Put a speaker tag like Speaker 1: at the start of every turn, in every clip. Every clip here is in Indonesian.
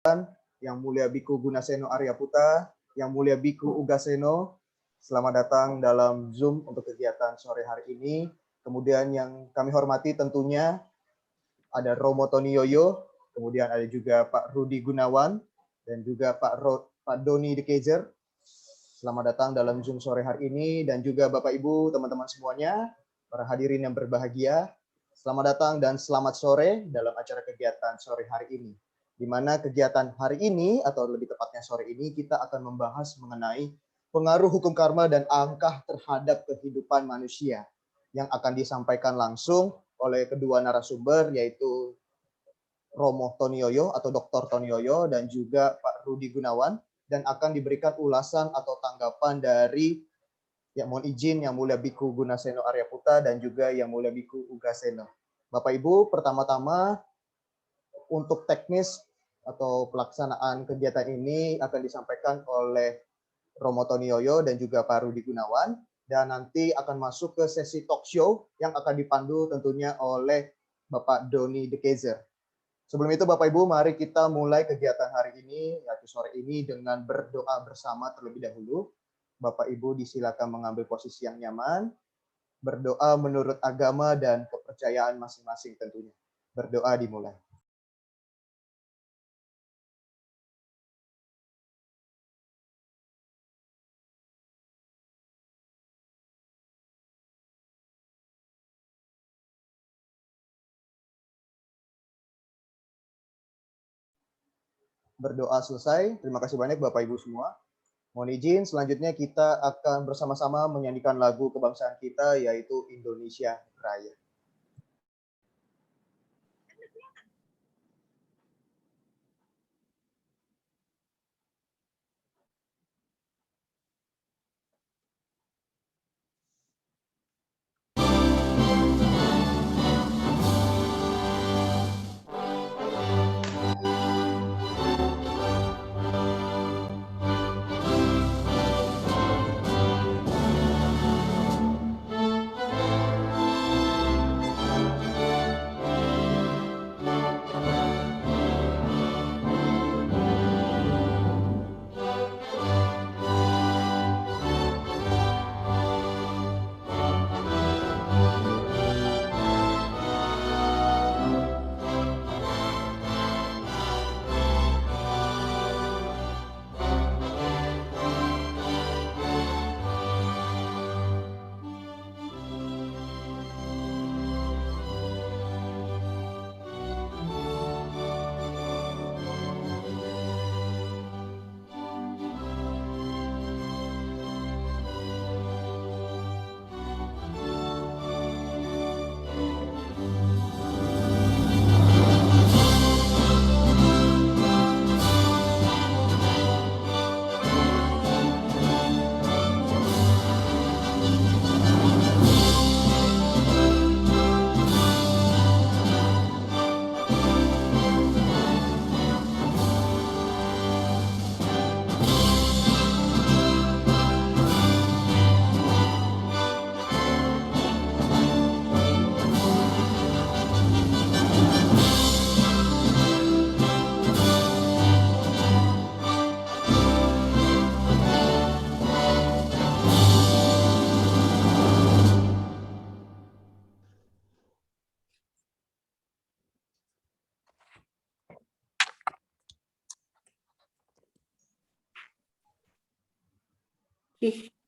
Speaker 1: Yang Mulia Biku Gunaseno Aryaputa, Yang Mulia Biku Ugaseno, selamat datang dalam Zoom untuk kegiatan sore hari ini. Kemudian yang kami hormati tentunya ada Romo Tony Yoyo, kemudian ada juga Pak Rudi Gunawan, dan juga Pak Doni De Keizer. Selamat datang dalam Zoom sore hari ini, dan juga Bapak Ibu, teman-teman semuanya, para hadirin yang berbahagia. Selamat datang dan selamat sore dalam acara kegiatan sore hari ini. Di mana kegiatan hari ini, atau lebih tepatnya sore ini, kita akan membahas mengenai pengaruh hukum karma dan angka terhadap kehidupan manusia, yang akan disampaikan langsung oleh kedua narasumber, yaitu Romo Tony Yoyo atau Dr. Tony Yoyo dan juga Pak Rudi Gunawan, dan akan diberikan ulasan atau tanggapan dari mohon izin Yang Mulia Biku Gunaseno Aryaputa dan juga Yang Mulia Biku Ugaseno. Bapak Ibu, pertama-tama untuk teknis atau pelaksanaan kegiatan ini akan disampaikan oleh Romo Tony Yoyo dan juga Pak Rudi Gunawan, dan nanti akan masuk ke sesi talk show yang akan dipandu tentunya oleh Bapak Doni De Keizer. Sebelum itu Bapak Ibu, mari kita mulai kegiatan hari ini, yaitu sore ini, dengan berdoa bersama terlebih dahulu. Bapak Ibu disilakan mengambil posisi yang nyaman, berdoa menurut agama dan kepercayaan masing-masing tentunya. Berdoa dimulai. Berdoa selesai. Terima kasih banyak Bapak Ibu semua. Mohon izin, selanjutnya kita akan bersama-sama menyanyikan lagu kebangsaan kita, yaitu Indonesia Raya.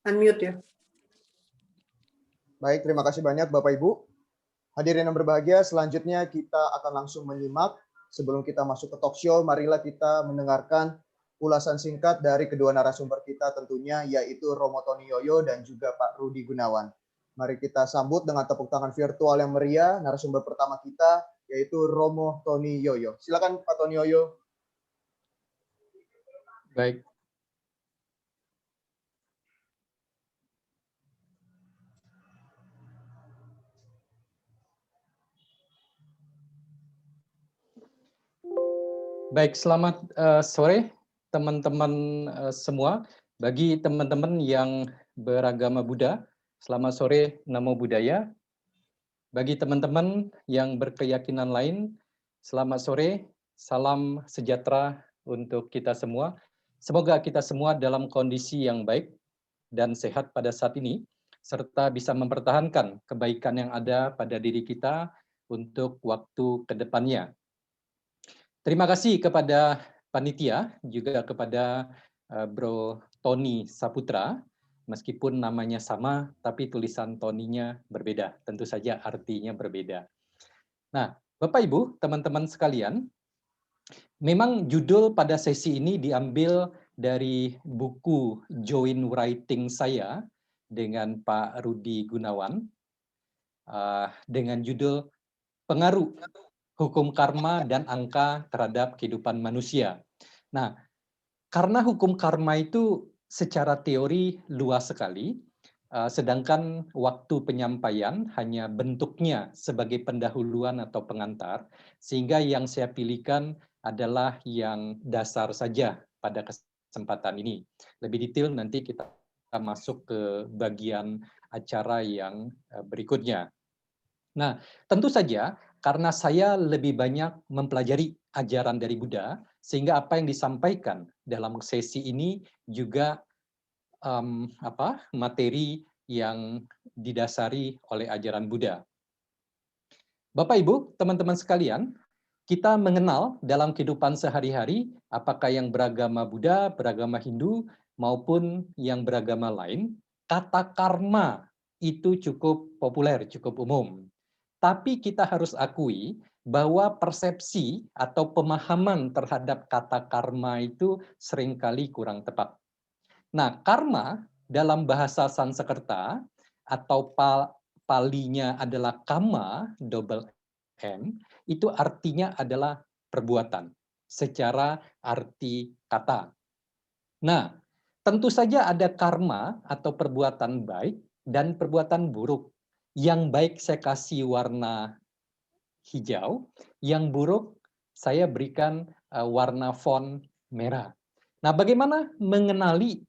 Speaker 2: Unmute ya.
Speaker 1: Baik, terima kasih banyak Bapak Ibu. Hadirin yang berbahagia, selanjutnya kita akan langsung menyimak. Sebelum kita masuk ke talk show, marilah kita mendengarkan ulasan singkat dari kedua narasumber kita tentunya, yaitu Romo Tony Yoyo dan juga Pak Rudi Gunawan. Mari kita sambut dengan tepuk tangan virtual yang meriah narasumber pertama kita, yaitu Romo Tony Yoyo. Silakan Pak Tony Yoyo.
Speaker 3: Baik. Baik, selamat sore teman-teman semua. Bagi teman-teman yang beragama Buddha, selamat sore, Namo Buddhaya. Bagi teman-teman yang berkeyakinan lain, selamat sore, salam sejahtera untuk kita semua. Semoga kita semua dalam kondisi yang baik dan sehat pada saat ini, serta bisa mempertahankan kebaikan yang ada pada diri kita untuk waktu ke depannya. Terima kasih kepada panitia, juga kepada Bro Tony Saputra. Meskipun namanya sama, tapi tulisan Tony-nya berbeda. Tentu saja artinya berbeda. Nah, Bapak Ibu, teman-teman sekalian, memang judul pada sesi ini diambil dari buku joint writing saya dengan Pak Rudi Gunawan, dengan judul Pengaruh Hukum Karma dan Angka Terhadap Kehidupan Manusia. Nah, karena hukum karma itu secara teori luas sekali, sedangkan waktu penyampaian hanya bentuknya sebagai pendahuluan atau pengantar, sehingga yang saya pilihkan adalah yang dasar saja pada kesempatan ini. Lebih detail nanti kita masuk ke bagian acara yang berikutnya. Nah, tentu saja karena saya lebih banyak mempelajari ajaran dari Buddha, sehingga apa yang disampaikan dalam sesi ini juga materi yang didasari oleh ajaran Buddha. Bapak Ibu, teman-teman sekalian, kita mengenal dalam kehidupan sehari-hari apakah yang beragama Buddha, beragama Hindu, maupun yang beragama lain, kata karma itu cukup populer, cukup umum. Tapi kita harus akui bahwa persepsi atau pemahaman terhadap kata karma itu seringkali kurang tepat. Nah, karma dalam bahasa Sanskerta atau Palinya adalah kama, double M, itu artinya adalah perbuatan secara arti kata. Nah, tentu saja ada karma atau perbuatan baik dan perbuatan buruk. Yang baik saya kasih warna hijau, yang buruk saya berikan warna font merah. Nah, bagaimana mengenali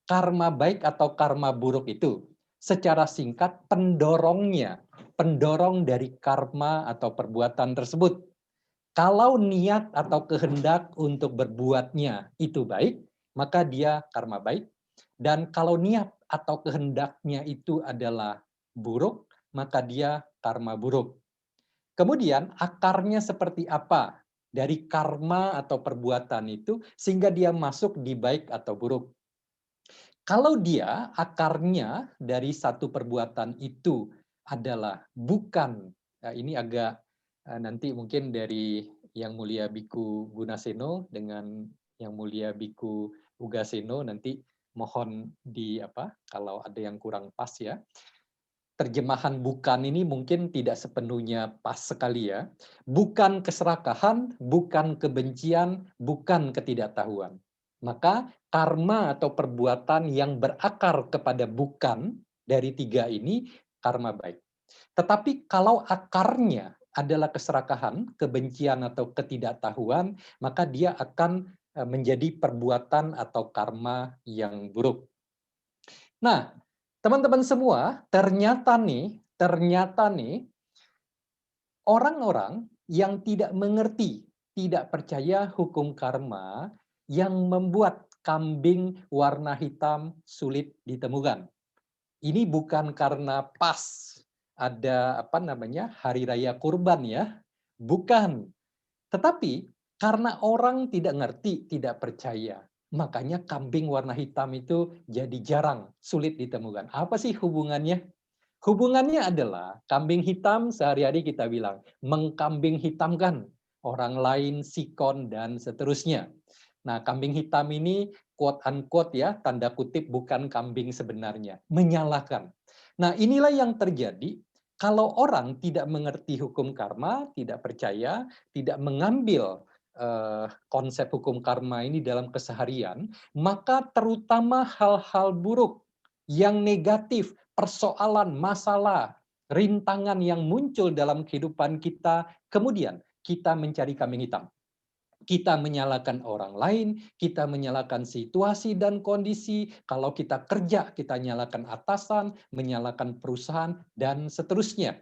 Speaker 3: karma baik atau karma buruk itu? Secara singkat, pendorong dari karma atau perbuatan tersebut. Kalau niat atau kehendak untuk berbuatnya itu baik, maka dia karma baik. Dan kalau niat atau kehendaknya itu adalah buruk, maka dia karma buruk. Kemudian akarnya seperti apa dari karma atau perbuatan itu sehingga dia masuk di baik atau buruk. Kalau dia akarnya dari satu perbuatan itu adalah bukan, ini agak nanti mungkin dari Yang Mulia Biku Gunaseno dengan Yang Mulia Biku Ugaseno nanti mohon kalau ada yang kurang pas ya. Terjemahan bukan ini mungkin tidak sepenuhnya pas sekali ya. Bukan keserakahan, bukan kebencian, bukan ketidaktahuan. Maka karma atau perbuatan yang berakar kepada bukan dari tiga ini karma baik. Tetapi kalau akarnya adalah keserakahan, kebencian atau ketidaktahuan, maka dia akan menjadi perbuatan atau karma yang buruk. Nah, teman-teman semua, ternyata nih orang-orang yang tidak mengerti, tidak percaya hukum karma yang membuat kambing warna hitam sulit ditemukan. Ini bukan karena pas ada hari raya kurban ya, bukan. Tetapi karena orang tidak ngerti, tidak percaya, makanya kambing warna hitam itu jadi jarang, sulit ditemukan. Apa sih hubungannya? Hubungannya adalah kambing hitam sehari-hari kita bilang mengkambing hitamkan orang lain, sikon dan seterusnya. Nah, kambing hitam ini quote unquote ya, tanda kutip bukan kambing sebenarnya, menyalahkan. Nah, inilah yang terjadi kalau orang tidak mengerti hukum karma, tidak percaya, tidak mengambil konsep hukum karma ini dalam keseharian, maka terutama hal-hal buruk yang negatif, persoalan, masalah, rintangan yang muncul dalam kehidupan kita, kemudian kita mencari kambing hitam. Kita menyalahkan orang lain, kita menyalahkan situasi dan kondisi. Kalau kita kerja, kita nyalakan atasan, menyalahkan perusahaan, dan seterusnya.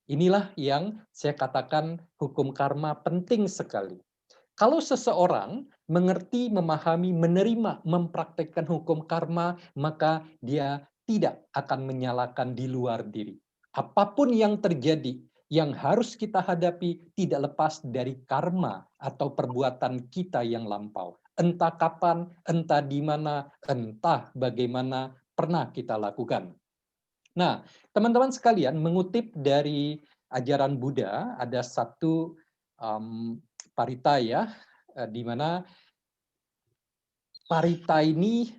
Speaker 3: Inilah yang saya katakan hukum karma penting sekali. Kalau seseorang mengerti, memahami, menerima, mempraktekkan hukum karma, maka dia tidak akan menyalahkan di luar diri. Apapun yang terjadi, yang harus kita hadapi tidak lepas dari karma atau perbuatan kita yang lampau. Entah kapan, entah di mana, entah bagaimana pernah kita lakukan. Nah, teman-teman sekalian, mengutip dari ajaran Buddha, ada satu parita ya, di mana parita ini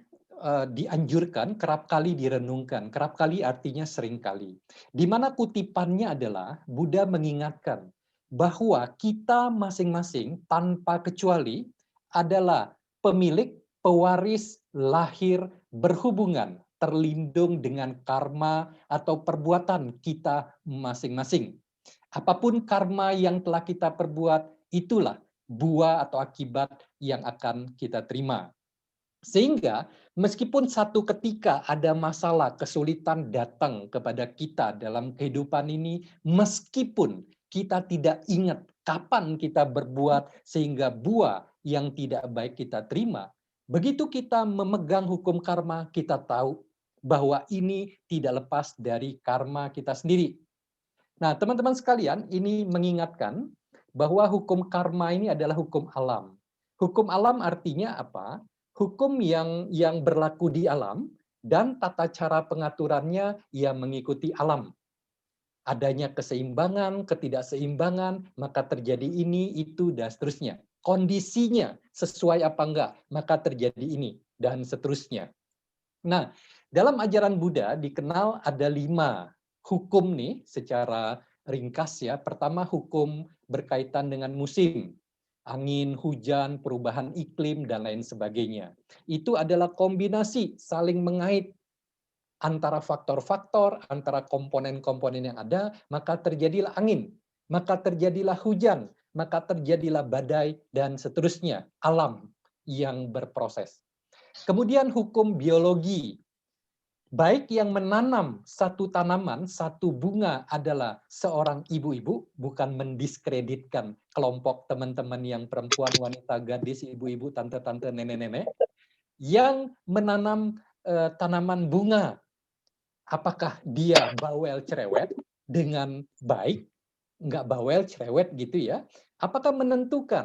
Speaker 3: dianjurkan, kerap kali direnungkan. Kerap kali artinya sering kali. Di mana kutipannya adalah Buddha mengingatkan bahwa kita masing-masing tanpa kecuali adalah pemilik, pewaris, lahir, berhubungan, terlindung dengan karma atau perbuatan kita masing-masing. Apapun karma yang telah kita perbuat, itulah buah atau akibat yang akan kita terima. Sehingga meskipun satu ketika ada masalah, kesulitan datang kepada kita dalam kehidupan ini, meskipun kita tidak ingat kapan kita berbuat sehingga buah yang tidak baik kita terima, begitu kita memegang hukum karma, kita tahu bahwa ini tidak lepas dari karma kita sendiri. Nah, teman-teman sekalian, ini mengingatkan bahwa hukum karma ini adalah hukum alam. Hukum alam artinya apa? Hukum yang berlaku di alam dan tata cara pengaturannya yang mengikuti alam. Adanya keseimbangan, ketidakseimbangan, maka terjadi ini, itu, dan seterusnya. Kondisinya sesuai apa enggak, maka terjadi ini, dan seterusnya. Nah, dalam ajaran Buddha dikenal ada 5 hukum nih secara ringkas ya. Pertama, hukum berkaitan dengan musim. Angin, hujan, perubahan iklim, dan lain sebagainya. Itu adalah kombinasi saling mengait antara faktor-faktor, antara komponen-komponen yang ada, maka terjadilah angin, maka terjadilah hujan, maka terjadilah badai, dan seterusnya. Alam yang berproses. Kemudian hukum biologi. Baik yang menanam satu tanaman, satu bunga adalah seorang ibu-ibu, bukan mendiskreditkan kelompok teman-teman yang perempuan, wanita, gadis, ibu-ibu, tante-tante, nenek-nenek, yang menanam tanaman bunga. Apakah dia bawel cerewet dengan baik, nggak bawel cerewet gitu ya? Apakah menentukan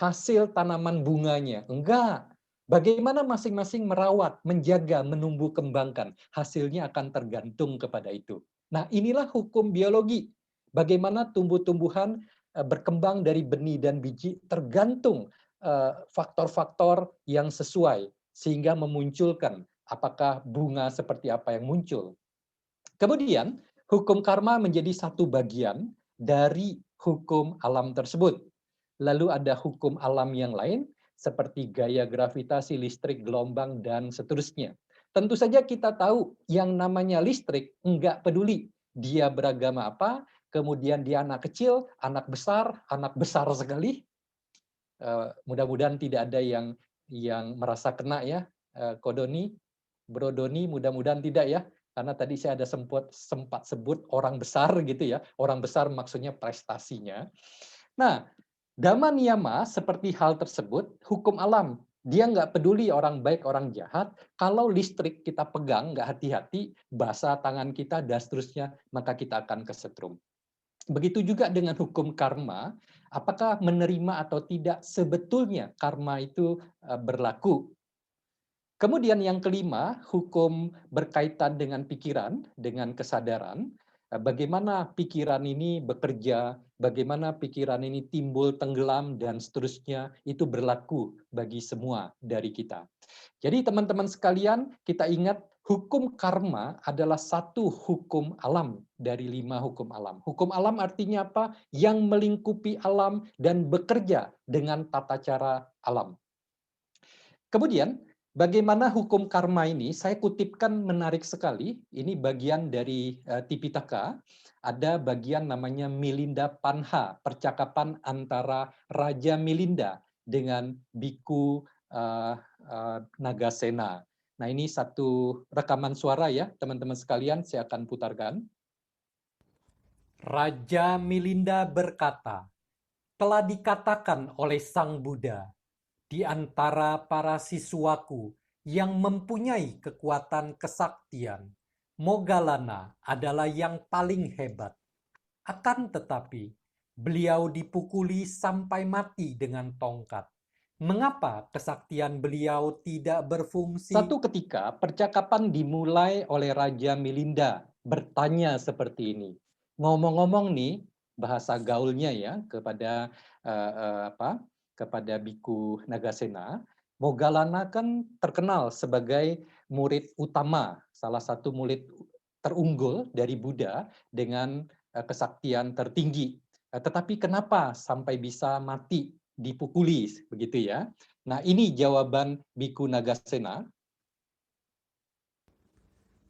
Speaker 3: hasil tanaman bunganya? Enggak. Bagaimana masing-masing merawat, menjaga, menumbuh kembangkan, hasilnya akan tergantung kepada itu. Nah, inilah hukum biologi. Bagaimana tumbuh-tumbuhan berkembang dari benih dan biji tergantung faktor-faktor yang sesuai sehingga memunculkan apakah bunga seperti apa yang muncul. Kemudian, hukum karma menjadi satu bagian dari hukum alam tersebut. Lalu ada hukum alam yang lain, seperti gaya gravitasi, listrik, gelombang, dan seterusnya. Tentu saja kita tahu yang namanya listrik enggak peduli dia beragama apa, kemudian dia anak kecil, anak besar sekali. Mudah-mudahan tidak ada yang merasa kena ya, Kodoni, Bro Doni, mudah-mudahan tidak ya. Karena tadi saya ada sempat sebut orang besar gitu ya. Orang besar maksudnya prestasinya. Nah, Dhamma niyama seperti hal tersebut, hukum alam. Dia nggak peduli orang baik, orang jahat. Kalau listrik kita pegang, nggak hati-hati, basah tangan kita, dan seterusnya, maka kita akan kesetrum. Begitu juga dengan hukum karma, apakah menerima atau tidak sebetulnya karma itu berlaku. Kemudian yang kelima, hukum berkaitan dengan pikiran, dengan kesadaran. Bagaimana pikiran ini bekerja, bagaimana pikiran ini timbul, tenggelam, dan seterusnya, itu berlaku bagi semua dari kita. Jadi teman-teman sekalian, kita ingat hukum karma adalah satu hukum alam dari 5 hukum alam. Hukum alam artinya apa? Yang melingkupi alam dan bekerja dengan tata cara alam. Kemudian, bagaimana hukum karma ini? Saya kutipkan menarik sekali. Ini bagian dari Tipitaka. Ada bagian namanya Milinda Panha, percakapan antara Raja Milinda dengan Biku Nagasena. Nah, ini satu rekaman suara ya, teman-teman sekalian, saya akan putarkan. Raja Milinda berkata,
Speaker 2: Telah dikatakan oleh Sang Buddha, di antara para siswaku yang mempunyai kekuatan kesaktian, Moggallana adalah yang paling hebat. Akan tetapi, beliau dipukuli sampai mati dengan tongkat. Mengapa kesaktian beliau tidak berfungsi?
Speaker 3: Satu ketika percakapan dimulai oleh Raja Milinda bertanya seperti ini. Ngomong-ngomong nih bahasa gaulnya ya kepada kepada Biku Nagasena, Moggallana kan terkenal sebagai murid utama, salah satu murid terunggul dari Buddha dengan kesaktian tertinggi. Tetapi kenapa sampai bisa mati dipukuli begitu ya? Nah, ini jawaban Biku Nagasena.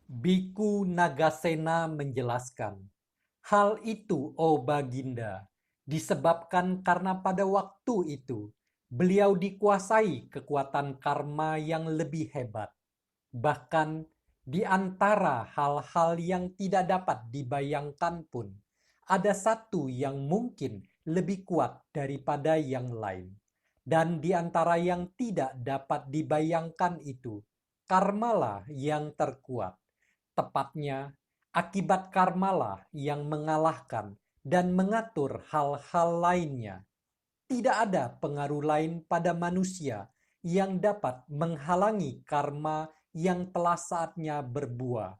Speaker 2: Biku Nagasena menjelaskan, hal itu, oh Baginda, disebabkan karena pada waktu itu beliau dikuasai kekuatan karma yang lebih hebat. Bahkan di antara hal-hal yang tidak dapat dibayangkan pun, ada satu yang mungkin lebih kuat daripada yang lain. Dan di antara yang tidak dapat dibayangkan itu, karmalah yang terkuat. Tepatnya, akibat karmalah yang mengalahkan dan mengatur hal-hal lainnya. Tidak ada pengaruh lain pada manusia yang dapat menghalangi karma yang telah saatnya berbuah.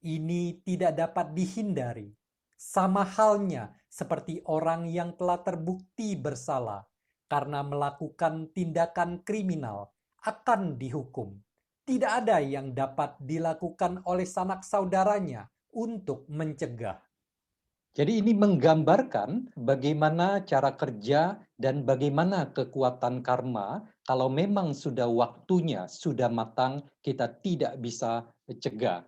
Speaker 2: Ini tidak dapat dihindari. Sama halnya seperti orang yang telah terbukti bersalah karena melakukan tindakan kriminal akan dihukum. Tidak ada yang dapat dilakukan oleh sanak saudaranya untuk mencegah.
Speaker 3: Jadi ini menggambarkan bagaimana cara kerja dan bagaimana kekuatan karma kalau memang sudah waktunya, sudah matang, kita tidak bisa cegah.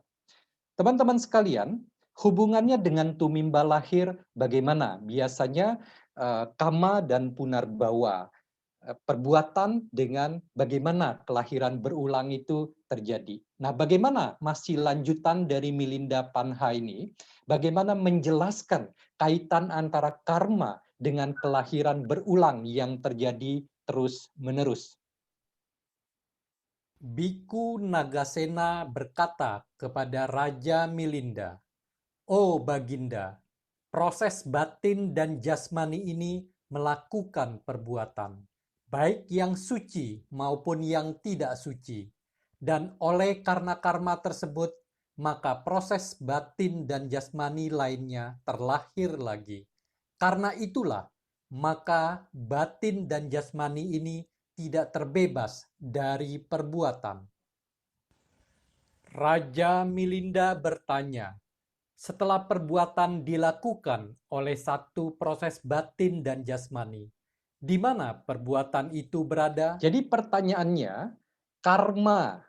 Speaker 3: Teman-teman sekalian, hubungannya dengan tumimba lahir bagaimana? Biasanya kama dan punarbawa. Perbuatan dengan bagaimana kelahiran berulang itu terjadi. Nah, bagaimana masih lanjutan dari Milinda Panha ini? Bagaimana menjelaskan kaitan antara karma dengan kelahiran berulang yang terjadi terus-menerus?
Speaker 2: Biku Nagasena berkata kepada Raja Milinda, "Oh Baginda, proses batin dan jasmani ini melakukan perbuatan, baik yang suci maupun yang tidak suci. Dan oleh karena karma tersebut, maka proses batin dan jasmani lainnya terlahir lagi. Karena itulah, maka batin dan jasmani ini tidak terbebas dari perbuatan." Raja Milinda bertanya, setelah perbuatan dilakukan oleh satu proses batin dan jasmani, di mana perbuatan itu berada?
Speaker 3: Jadi pertanyaannya, karma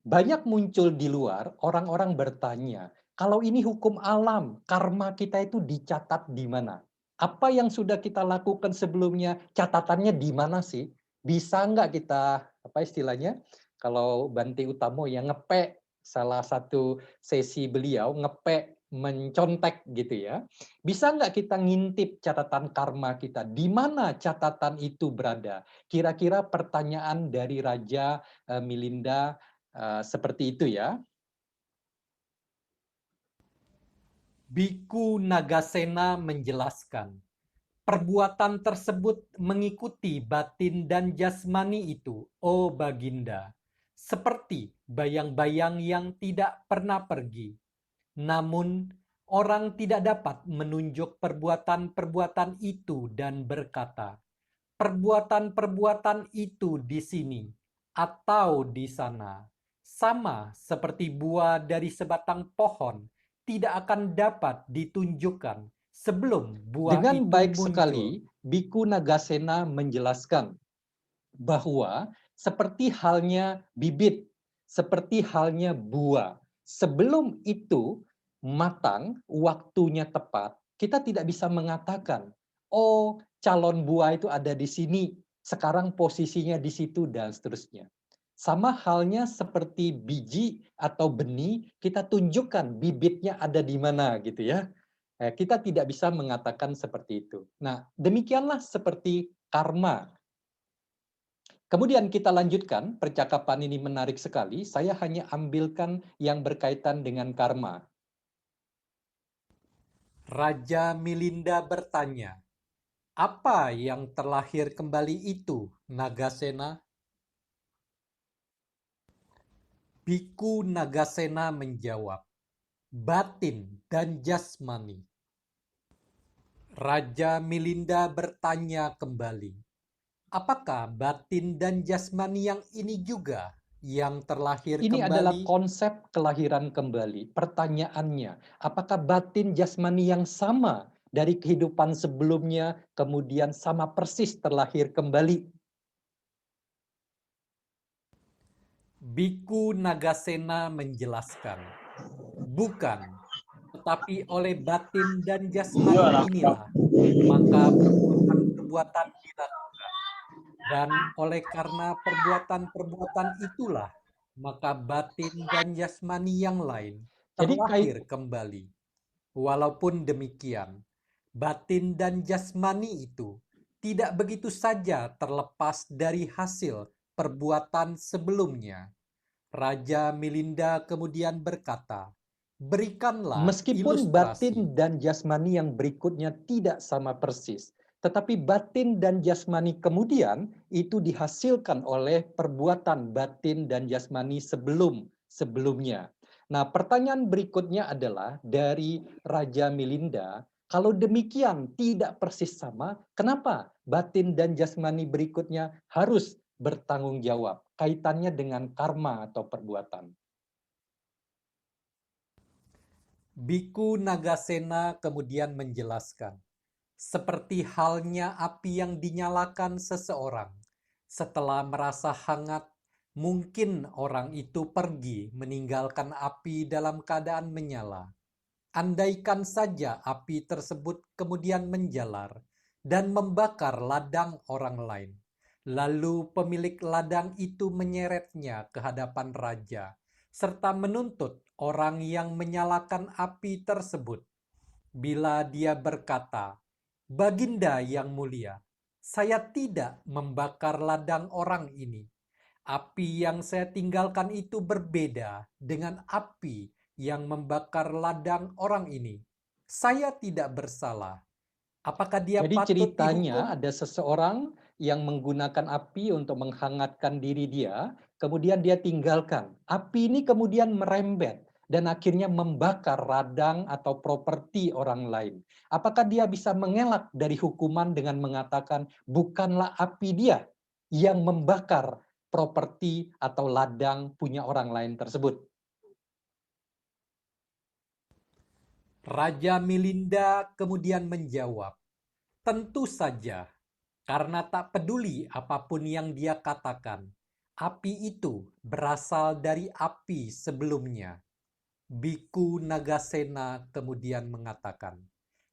Speaker 3: banyak muncul di luar, orang-orang bertanya, kalau ini hukum alam, karma kita itu dicatat di mana? Apa yang sudah kita lakukan sebelumnya, catatannya di mana sih? Bisa nggak kita, apa istilahnya, kalau Bante Utomo yang ngepek salah satu sesi beliau, ngepek mencontek gitu ya. Bisa nggak kita ngintip catatan karma kita? Di mana catatan itu berada? Kira-kira pertanyaan dari Raja Milinda seperti itu ya.
Speaker 2: Biku Nagasena menjelaskan, perbuatan tersebut mengikuti batin dan jasmani itu, oh Baginda, seperti bayang-bayang yang tidak pernah pergi. Namun, orang tidak dapat menunjuk perbuatan-perbuatan itu dan berkata, perbuatan-perbuatan itu di sini atau di sana, sama seperti buah dari sebatang pohon, tidak akan dapat ditunjukkan sebelum buah
Speaker 3: Dengan
Speaker 2: itu
Speaker 3: baik
Speaker 2: muncul.
Speaker 3: sekali, Biku Nagasena menjelaskan bahwa seperti halnya bibit, seperti halnya buah, sebelum itu matang, waktunya tepat, kita tidak bisa mengatakan, oh calon buah itu ada di sini, sekarang posisinya di situ, dan seterusnya. Sama halnya seperti biji atau benih, kita tunjukkan bibitnya ada di mana gitu ya. Kita tidak bisa mengatakan seperti itu. Nah, demikianlah seperti karma. Kemudian kita lanjutkan, percakapan ini menarik sekali. Saya hanya ambilkan yang berkaitan dengan karma.
Speaker 2: Raja Milinda bertanya, apa yang terlahir kembali itu, Nagasena? Biku Nagasena menjawab, batin dan jasmani. Raja Milinda bertanya kembali, apakah batin dan jasmani yang ini juga yang terlahir
Speaker 3: Ini adalah
Speaker 2: kembali?
Speaker 3: konsep kelahiran kembali. Pertanyaannya, apakah batin jasmani yang sama dari kehidupan sebelumnya kemudian sama persis terlahir kembali?
Speaker 2: Biku Nagasena menjelaskan, bukan, tetapi oleh batin dan jasmani inilah, maka perbuatan-perbuatan dilakukan. Dan oleh karena perbuatan-perbuatan itulah, maka batin dan jasmani yang lain
Speaker 3: Jadi
Speaker 2: terlahir kembali. Walaupun demikian, batin dan jasmani itu tidak begitu saja terlepas dari hasil perbuatan sebelumnya. Raja Milinda kemudian berkata, berikanlah
Speaker 3: meskipun
Speaker 2: ilustrasi.
Speaker 3: batin dan jasmani yang berikutnya tidak sama persis, tetapi batin dan jasmani kemudian itu dihasilkan oleh perbuatan batin dan jasmani sebelumnya. Nah, pertanyaan berikutnya adalah dari Raja Milinda, kalau demikian tidak persis sama, kenapa batin dan jasmani berikutnya harus bertanggung jawab? Kaitannya dengan karma atau perbuatan.
Speaker 2: Biku Nagasena kemudian menjelaskan, seperti halnya api yang dinyalakan seseorang. Setelah merasa hangat, mungkin orang itu pergi meninggalkan api dalam keadaan menyala. Andaikan saja api tersebut kemudian menjalar dan membakar ladang orang lain. Lalu pemilik ladang itu menyeretnya ke hadapan raja, serta menuntut orang yang menyalakan api tersebut. Bila dia berkata, Baginda yang mulia, saya tidak membakar ladang orang ini. Api yang saya tinggalkan itu berbeda dengan api yang membakar ladang orang ini. Saya tidak bersalah. Apakah dia
Speaker 3: Jadi
Speaker 2: patut
Speaker 3: ceritanya
Speaker 2: dihukum?
Speaker 3: ada seseorang yang menggunakan api untuk menghangatkan diri dia, kemudian dia tinggalkan. Api ini kemudian merembet dan akhirnya membakar ladang atau properti orang lain. Apakah dia bisa mengelak dari hukuman dengan mengatakan bukanlah api dia yang membakar properti atau ladang punya orang lain tersebut?
Speaker 2: Raja Milinda kemudian menjawab, tentu saja, karena tak peduli apapun yang dia katakan, api itu berasal dari api sebelumnya. Biku Nagasena kemudian mengatakan,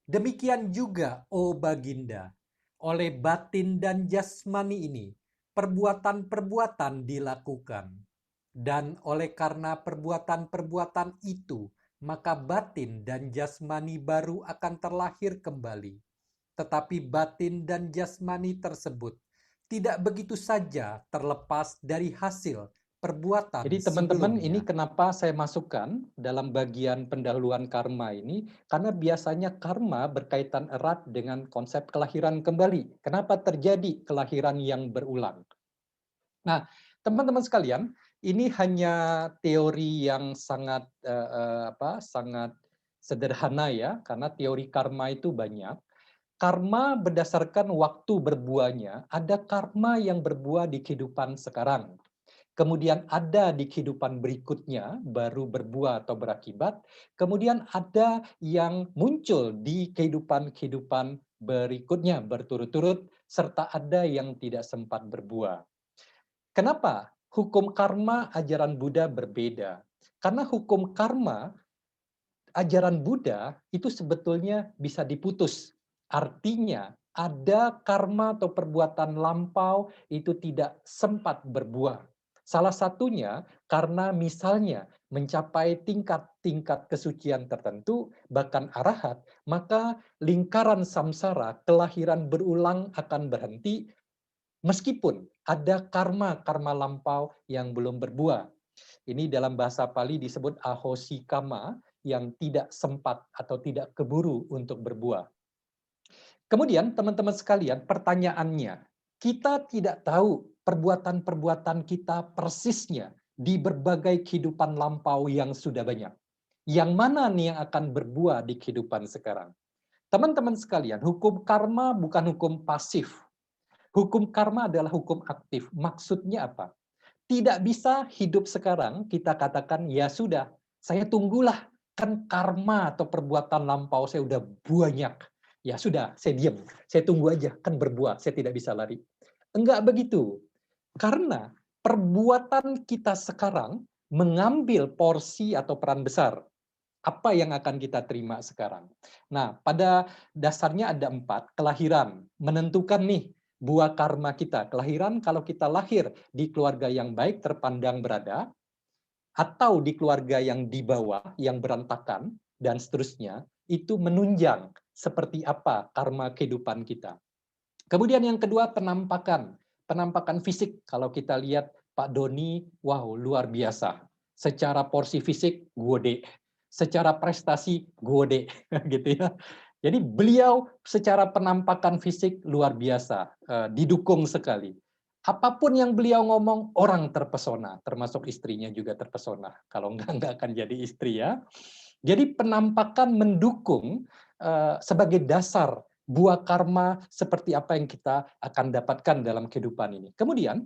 Speaker 2: demikian juga, oh Baginda, oleh batin dan jasmani ini, perbuatan-perbuatan dilakukan. Dan oleh karena perbuatan-perbuatan itu, maka batin dan jasmani baru akan terlahir kembali. Tetapi batin dan jasmani tersebut tidak begitu saja terlepas dari hasil perbuatan
Speaker 3: Jadi teman-teman, ini
Speaker 2: sebelumnya.
Speaker 3: kenapa saya masukkan dalam bagian pendahuluan karma ini, karena biasanya karma berkaitan erat dengan konsep kelahiran kembali. Kenapa terjadi kelahiran yang berulang? Nah, teman-teman sekalian, ini hanya teori yang sangat sederhana ya, karena teori karma itu banyak. Karma berdasarkan waktu berbuahnya, ada karma yang berbuah di kehidupan sekarang. Kemudian ada di kehidupan berikutnya, baru berbuah atau berakibat. Kemudian ada yang muncul di kehidupan-kehidupan berikutnya, berturut-turut, serta ada yang tidak sempat berbuah. Kenapa hukum karma ajaran Buddha berbeda? Karena hukum karma ajaran Buddha itu sebetulnya bisa diputus. Artinya ada karma atau perbuatan lampau itu tidak sempat berbuah. Salah satunya karena misalnya mencapai tingkat-tingkat kesucian tertentu, bahkan arahat, maka lingkaran samsara, kelahiran berulang akan berhenti meskipun ada karma-karma lampau yang belum berbuah. Ini dalam bahasa Pali disebut ahosikama, yang tidak sempat atau tidak keburu untuk berbuah. Kemudian teman-teman sekalian, pertanyaannya, kita tidak tahu perbuatan-perbuatan kita persisnya di berbagai kehidupan lampau yang sudah banyak. Yang mana nih yang akan berbuah di kehidupan sekarang? Teman-teman sekalian, hukum karma bukan hukum pasif. Hukum karma adalah hukum aktif. Maksudnya apa? Tidak bisa hidup sekarang kita katakan, ya sudah, saya tunggulah, kan karma atau perbuatan lampau saya udah banyak. Ya sudah, saya diam, saya tunggu aja, kan berbuah, saya tidak bisa lari. Enggak begitu. Karena perbuatan kita sekarang mengambil porsi atau peran besar. Apa yang akan kita terima sekarang? Nah, pada dasarnya ada 4, kelahiran, menentukan nih, buah karma kita. Kelahiran kalau kita lahir di keluarga yang baik terpandang berada, atau di keluarga yang di bawah, yang berantakan, dan seterusnya, itu menunjang seperti apa karma kehidupan kita. Kemudian yang kedua, penampakan. Penampakan fisik, kalau kita lihat Pak Doni, wow, luar biasa. Secara porsi fisik, gede. Secara prestasi, gede. Gitu ya. Jadi beliau secara penampakan fisik luar biasa, didukung sekali. Apapun yang beliau ngomong, orang terpesona, termasuk istrinya juga terpesona. Kalau enggak akan jadi istri ya. Jadi penampakan mendukung sebagai dasar buah karma seperti apa yang kita akan dapatkan dalam kehidupan ini. Kemudian,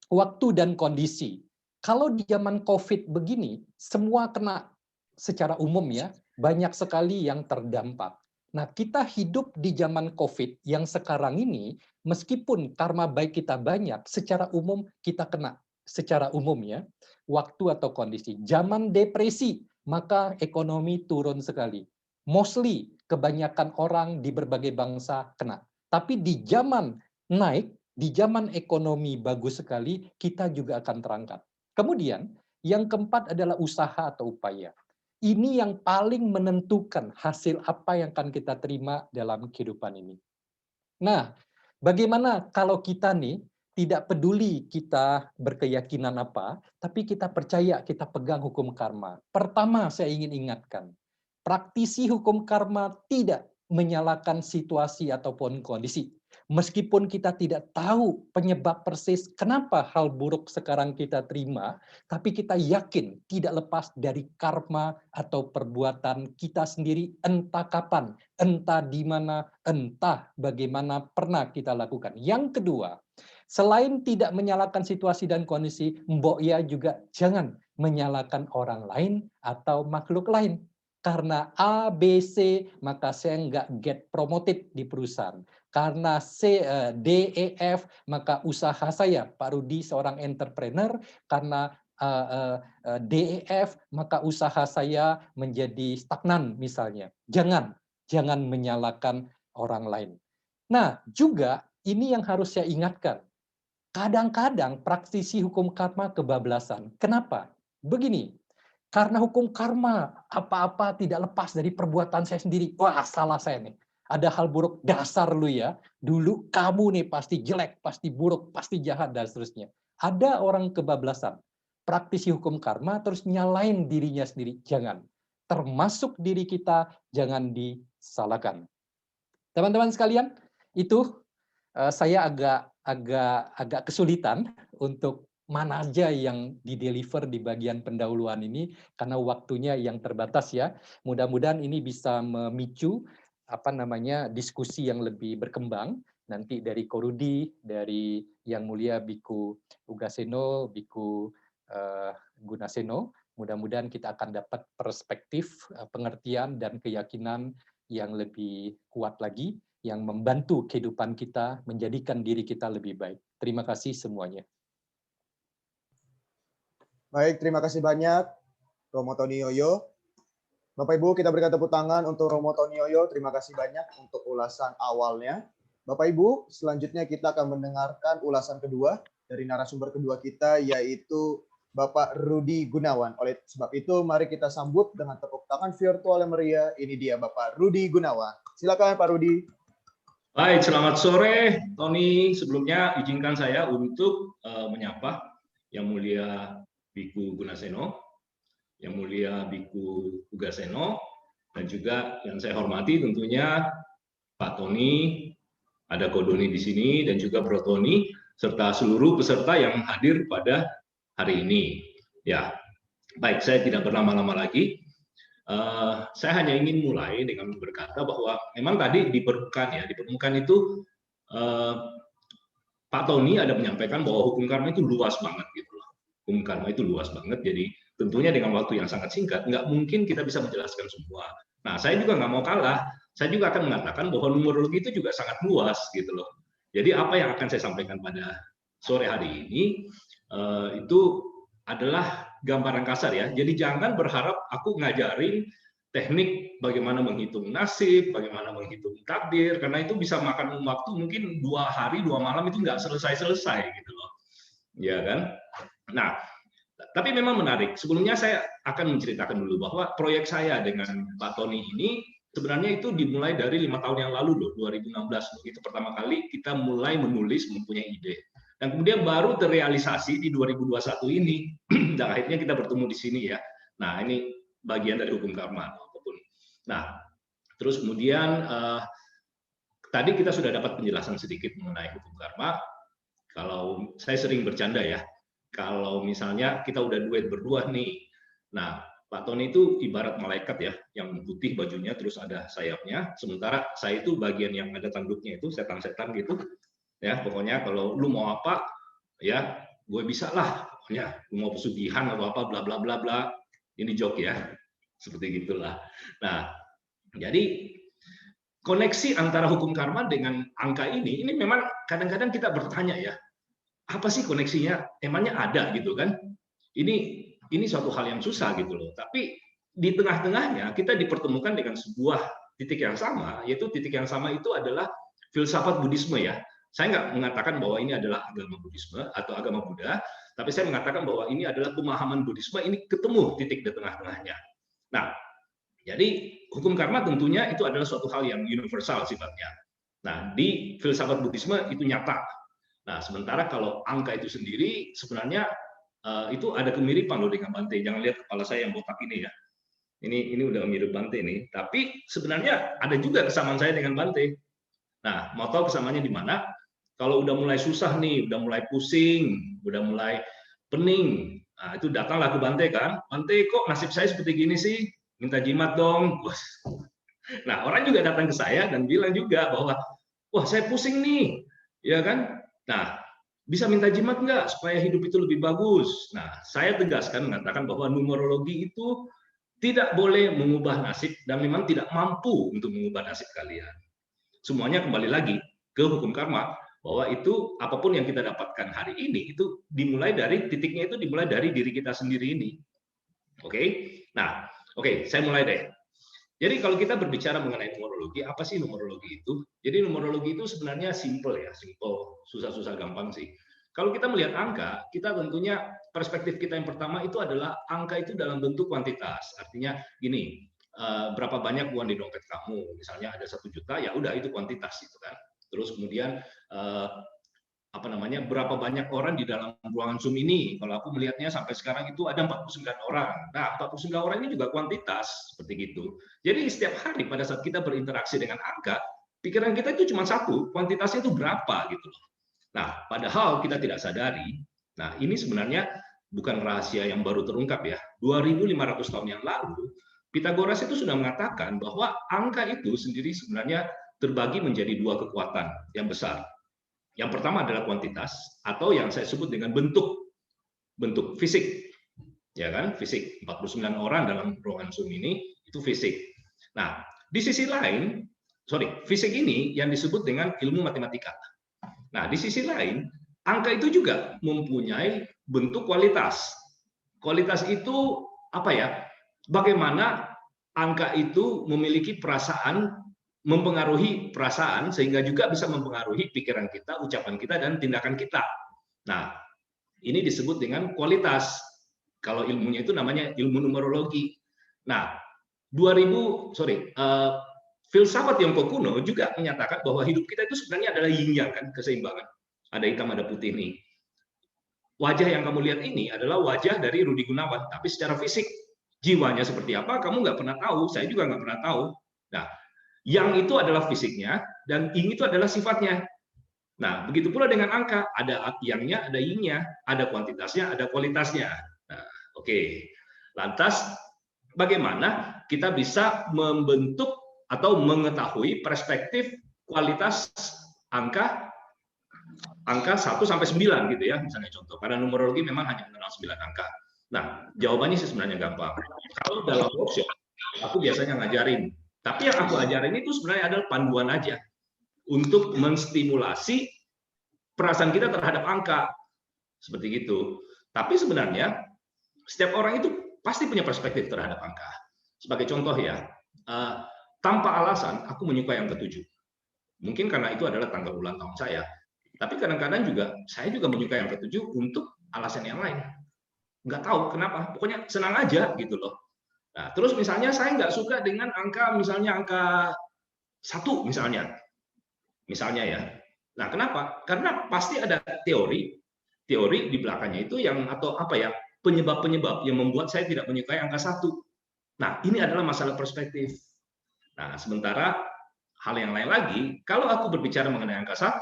Speaker 3: waktu dan kondisi. Kalau di zaman COVID begini, semua kena secara umum ya, banyak sekali yang terdampak. Nah, kita hidup di zaman COVID yang sekarang ini, meskipun karma baik kita banyak, secara umum kita kena. Secara umum ya, waktu atau kondisi. Zaman depresi, maka ekonomi turun sekali. Mostly, kebanyakan orang di berbagai bangsa kena. Tapi di zaman naik, di zaman ekonomi bagus sekali, kita juga akan terangkat. Kemudian, yang keempat adalah usaha atau upaya. Ini yang paling menentukan hasil apa yang akan kita terima dalam kehidupan ini. Nah, bagaimana kalau kita nih tidak peduli kita berkeyakinan apa, tapi kita percaya kita pegang hukum karma. Pertama, saya ingin ingatkan, praktisi hukum karma tidak menyalahkan situasi ataupun kondisi. Meskipun kita tidak tahu penyebab persis kenapa hal buruk sekarang kita terima, tapi kita yakin tidak lepas dari karma atau perbuatan kita sendiri entah kapan, entah di mana, entah bagaimana pernah kita lakukan. Yang kedua, selain tidak menyalahkan situasi dan kondisi, Mbok Ya juga jangan menyalahkan orang lain atau makhluk lain. Karena A, B, C, maka saya nggak get promoted di perusahaan. Karena C, D, E, F, maka usaha saya, Pak Rudi seorang entrepreneur, karena D, E, F, maka usaha saya menjadi stagnan misalnya. Jangan menyalahkan orang lain. Nah, juga ini yang harus saya ingatkan. Kadang-kadang praktisi hukum karma kebablasan. Kenapa? Begini, karena hukum karma, apa-apa tidak lepas dari perbuatan saya sendiri. Wah, salah saya nih. Ada hal buruk, dasar lu ya. Dulu kamu nih pasti jelek, pasti buruk, pasti jahat, dan seterusnya. Ada orang kebablasan. Praktisi hukum karma terus nyalain dirinya sendiri. Jangan. Termasuk diri kita, jangan disalahkan. Teman-teman sekalian, itu saya agak kesulitan untuk mana aja yang di-deliver di bagian pendahuluan ini karena waktunya yang terbatas ya. Mudah-mudahan ini bisa memicu diskusi yang lebih berkembang nanti dari Korudi, dari Yang Mulia Biku Ugaseno, Biku Gunaseno. Mudah-mudahan kita akan dapat perspektif, pengertian dan keyakinan yang lebih kuat lagi yang membantu kehidupan kita, menjadikan diri kita lebih baik. Terima kasih semuanya.
Speaker 1: Baik, terima kasih banyak Romo Tony Yoyo. Bapak Ibu, kita berikan tepuk tangan untuk Romo Tony Yoyo. Terima kasih banyak untuk ulasan awalnya. Bapak Ibu, selanjutnya kita akan mendengarkan ulasan kedua dari narasumber kedua kita, yaitu Bapak Rudi Gunawan. Oleh sebab itu, mari kita sambut dengan tepuk tangan virtual yang meriah. Ini dia Bapak Rudi Gunawan. Silakan Pak Rudi.
Speaker 4: Baik, selamat sore, Tony. Sebelumnya izinkan saya untuk menyapa Yang Mulia Biku Gunaseno, Yang Mulia Biku Ugaseno, dan juga yang saya hormati tentunya Pak Tony, ada Kodoni di sini, dan juga Bro Tony, serta seluruh peserta yang hadir pada hari ini. Ya, baik, saya tidak berlama-lama lagi. Saya hanya ingin mulai dengan berkata bahwa memang tadi di permukaan itu Pak Tony ada menyampaikan bahwa hukum karma itu luas banget gitu loh. Hukum karma itu luas banget, jadi tentunya dengan waktu yang sangat singkat nggak mungkin kita bisa menjelaskan semua. Nah, saya juga nggak mau kalah. Saya juga akan mengatakan bahwa numerologi itu juga sangat luas gitu loh. Jadi apa yang akan saya sampaikan pada sore hari ini itu adalah gambaran kasar ya. Jadi jangan berharap aku ngajarin teknik bagaimana menghitung nasib, bagaimana menghitung takdir, karena itu bisa makan waktu mungkin 2 hari 2 malam itu nggak selesai-selesai gitu loh. Ya kan? Nah, tapi memang menarik. Sebelumnya saya akan menceritakan dulu bahwa proyek saya dengan Pak Tony ini sebenarnya itu dimulai dari 5 tahun yang lalu loh, 2016. Itu pertama kali kita mulai menulis, mempunyai ide. Dan kemudian baru terrealisasi di 2021 ini, dan akhirnya kita bertemu di sini ya. Nah, ini bagian dari hukum karma apapun. Nah, terus kemudian tadi kita sudah dapat penjelasan sedikit mengenai hukum karma. Kalau saya sering bercanda ya, kalau misalnya kita udah duet berdua nih, nah Pak Tony itu ibarat malaikat ya, yang putih bajunya terus ada sayapnya, sementara saya itu bagian yang ada tanduknya itu setan-setan gitu. Ya, pokoknya kalau lu mau apa, ya gue bisa lah. Pokoknya lu mau pesugihan atau apa, bla bla bla bla. Ini joke ya, seperti gitulah. Nah, jadi koneksi antara hukum karma dengan angka ini memang kadang-kadang kita bertanya ya, apa sih koneksinya? Emangnya ada gitu kan? Ini suatu hal yang susah gitu loh. Tapi di tengah-tengahnya kita dipertemukan dengan sebuah titik yang sama, yaitu titik yang sama itu adalah filsafat Buddhisme ya. Saya nggak mengatakan bahwa ini adalah agama Buddhisme atau agama Buddha, tapi saya mengatakan bahwa ini adalah pemahaman Buddhisme, ini ketemu titik di tengah-tengahnya. Nah, jadi hukum karma tentunya itu adalah suatu hal yang universal sifatnya. Nah, di filsafat Buddhisme itu nyata. Nah, sementara kalau angka itu sendiri sebenarnya itu ada kemiripan loh dengan Bante. Jangan lihat kepala saya yang botak ini ya. Ini udah mirip Bante nih. Tapi sebenarnya ada juga kesamaan saya dengan Bante. Nah, mau tahu kesamaannya di mana? Kalau udah mulai susah nih, udah mulai pusing, udah mulai pening, nah, itu datanglah ke Bante kan. Bante, kok nasib saya seperti gini sih? Minta jimat dong. Nah, orang juga datang ke saya dan bilang juga bahwa, wah saya pusing nih, ya kan? Nah, bisa minta jimat nggak supaya hidup itu lebih bagus? Nah, saya tegaskan mengatakan bahwa numerologi itu tidak boleh mengubah nasib dan memang tidak mampu untuk mengubah nasib kalian. Semuanya kembali lagi ke hukum karma, bahwa itu apapun yang kita dapatkan hari ini itu dimulai dari titiknya, itu dimulai dari diri kita sendiri ini. Oke? Nah, oke, saya mulai deh. Jadi kalau kita berbicara mengenai numerologi, apa sih numerologi itu? Jadi numerologi itu sebenarnya simple ya, simple, susah-susah gampang sih. Kalau kita melihat angka, kita tentunya perspektif kita yang pertama itu adalah angka itu dalam bentuk kuantitas. Artinya gini, berapa banyak uang di dompet kamu? Misalnya ada 1 juta, ya udah itu kuantitas itu kan. Terus kemudian berapa banyak orang di dalam ruangan Zoom ini? Kalau aku melihatnya sampai sekarang itu ada 49 orang. Nah, 49 orang ini juga kuantitas seperti gitu. Jadi setiap hari pada saat kita berinteraksi dengan angka, pikiran kita itu cuma satu, kuantitasnya itu berapa gitu loh. Nah, padahal kita tidak sadari. Nah, ini sebenarnya bukan rahasia yang baru terungkap ya. 2500 tahun yang lalu, Pythagoras itu sudah mengatakan bahwa angka itu sendiri sebenarnya terbagi menjadi 2 kekuatan yang besar. Yang pertama adalah kuantitas, atau yang saya sebut dengan bentuk fisik. Ya kan? Fisik. 49 orang dalam ruangan Zoom ini itu fisik. Nah, di sisi lain, fisik ini yang disebut dengan ilmu matematika. Nah, di sisi lain, angka itu juga mempunyai bentuk kualitas. Kualitas itu apa ya? Bagaimana angka itu memiliki perasaan, mempengaruhi perasaan, sehingga juga bisa mempengaruhi pikiran kita, ucapan kita, dan tindakan kita. Nah, ini disebut dengan kualitas. Kalau ilmunya itu namanya ilmu numerologi. Nah, filsafat Tiongkok kuno juga menyatakan bahwa hidup kita itu sebenarnya adalah yin yang, kan, keseimbangan. Ada hitam, ada putih nih. Wajah yang kamu lihat ini adalah wajah dari Rudi Gunawan, tapi secara fisik jiwanya seperti apa kamu nggak pernah tahu, saya juga nggak pernah tahu. Nah, yang itu adalah fisiknya dan yin itu adalah sifatnya. Nah, begitu pula dengan angka, ada yang-nya, ada yin-nya, ada kuantitasnya, ada kualitasnya. Nah, oke. Lantas bagaimana kita bisa membentuk atau mengetahui perspektif kualitas angka 1 sampai 9 gitu ya, misalnya contoh. Karena numerologi memang hanya mengenal 9 angka. Nah, jawabannya sih sebenarnya gampang. Kalau dalam workshop, aku biasanya ngajarin. Tapi yang aku ajarin itu sebenarnya adalah panduan aja untuk menstimulasi perasaan kita terhadap angka. Seperti gitu. Tapi sebenarnya setiap orang itu pasti punya perspektif terhadap angka. Sebagai contoh ya, tanpa alasan aku menyukai angka 7. Mungkin karena itu adalah tanggal ulang tahun saya. Tapi kadang-kadang juga saya juga menyukai angka 7 untuk alasan yang lain. Nggak tahu kenapa, pokoknya senang aja gitu loh. Nah, terus misalnya saya nggak suka dengan angka, misalnya angka 1 misalnya. Misalnya ya. Nah, kenapa? Karena pasti ada teori di belakangnya itu yang, atau apa ya, penyebab-penyebab yang membuat saya tidak menyukai angka 1. Nah, ini adalah masalah perspektif. Nah, sementara hal yang lain lagi, kalau aku berbicara mengenai angka 1,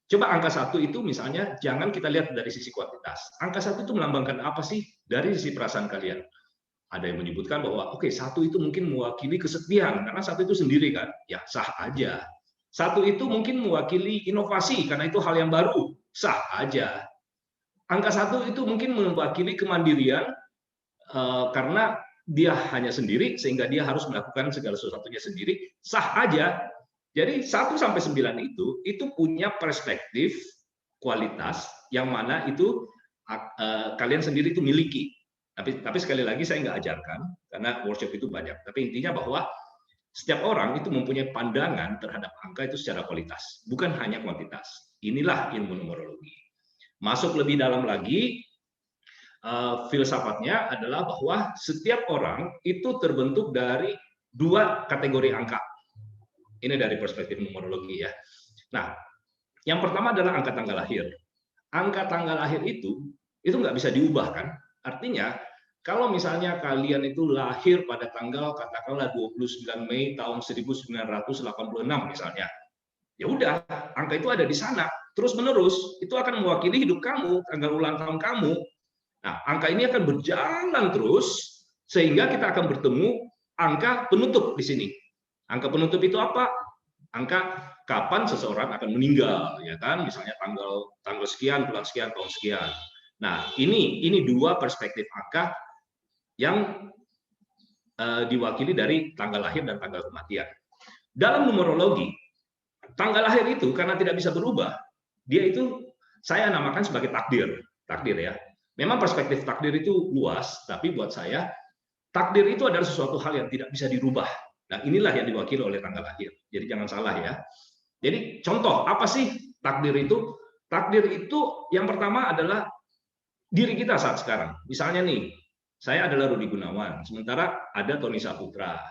Speaker 4: coba angka 1 itu misalnya jangan kita lihat dari sisi kuantitas. Angka 1 itu melambangkan apa sih dari sisi perasaan kalian? Ada yang menyebutkan bahwa oke, 1 itu mungkin mewakili kesetiaan karena 1 itu sendiri kan. Ya, sah aja. 1 itu mungkin mewakili inovasi karena itu hal yang baru. Sah aja. Angka 1 itu mungkin mewakili kemandirian karena dia hanya sendiri sehingga dia harus melakukan segala sesuatunya sendiri. Sah aja. Jadi 1 sampai 9 itu punya perspektif kualitas yang mana itu kalian sendiri itu miliki. Tapi sekali lagi saya nggak ajarkan karena workshop itu banyak. Tapi intinya bahwa setiap orang itu mempunyai pandangan terhadap angka itu secara kualitas, bukan hanya kuantitas. Inilah ilmu numerologi. Masuk lebih dalam lagi, filsafatnya adalah bahwa setiap orang itu terbentuk dari 2 kategori angka. Ini dari perspektif numerologi ya. Nah, yang pertama adalah angka tanggal lahir. Angka tanggal lahir itu nggak bisa diubah kan? Artinya, kalau misalnya kalian itu lahir pada tanggal katakanlah 29 Mei tahun 1986 misalnya, ya udah, angka itu ada di sana. Terus menerus, itu akan mewakili hidup kamu, tanggal ulang tahun kamu. Nah, angka ini akan berjalan terus sehingga kita akan bertemu angka penutup di sini. Angka penutup itu apa? Angka kapan seseorang akan meninggal, ya kan? Misalnya tanggal sekian, bulan sekian, tahun sekian. Nah, ini 2 perspektif angka yang diwakili dari tanggal lahir dan tanggal kematian. Dalam numerologi, tanggal lahir itu karena tidak bisa berubah, dia itu saya namakan sebagai takdir ya. Memang perspektif takdir itu luas, tapi buat saya takdir itu adalah sesuatu hal yang tidak bisa dirubah. Nah, inilah yang diwakili oleh tanggal lahir. Jadi jangan salah ya. Jadi contoh, apa sih takdir itu? Takdir itu yang pertama adalah diri kita saat sekarang. Misalnya nih, saya adalah Rudi Gunawan, sementara ada Tony Saputra,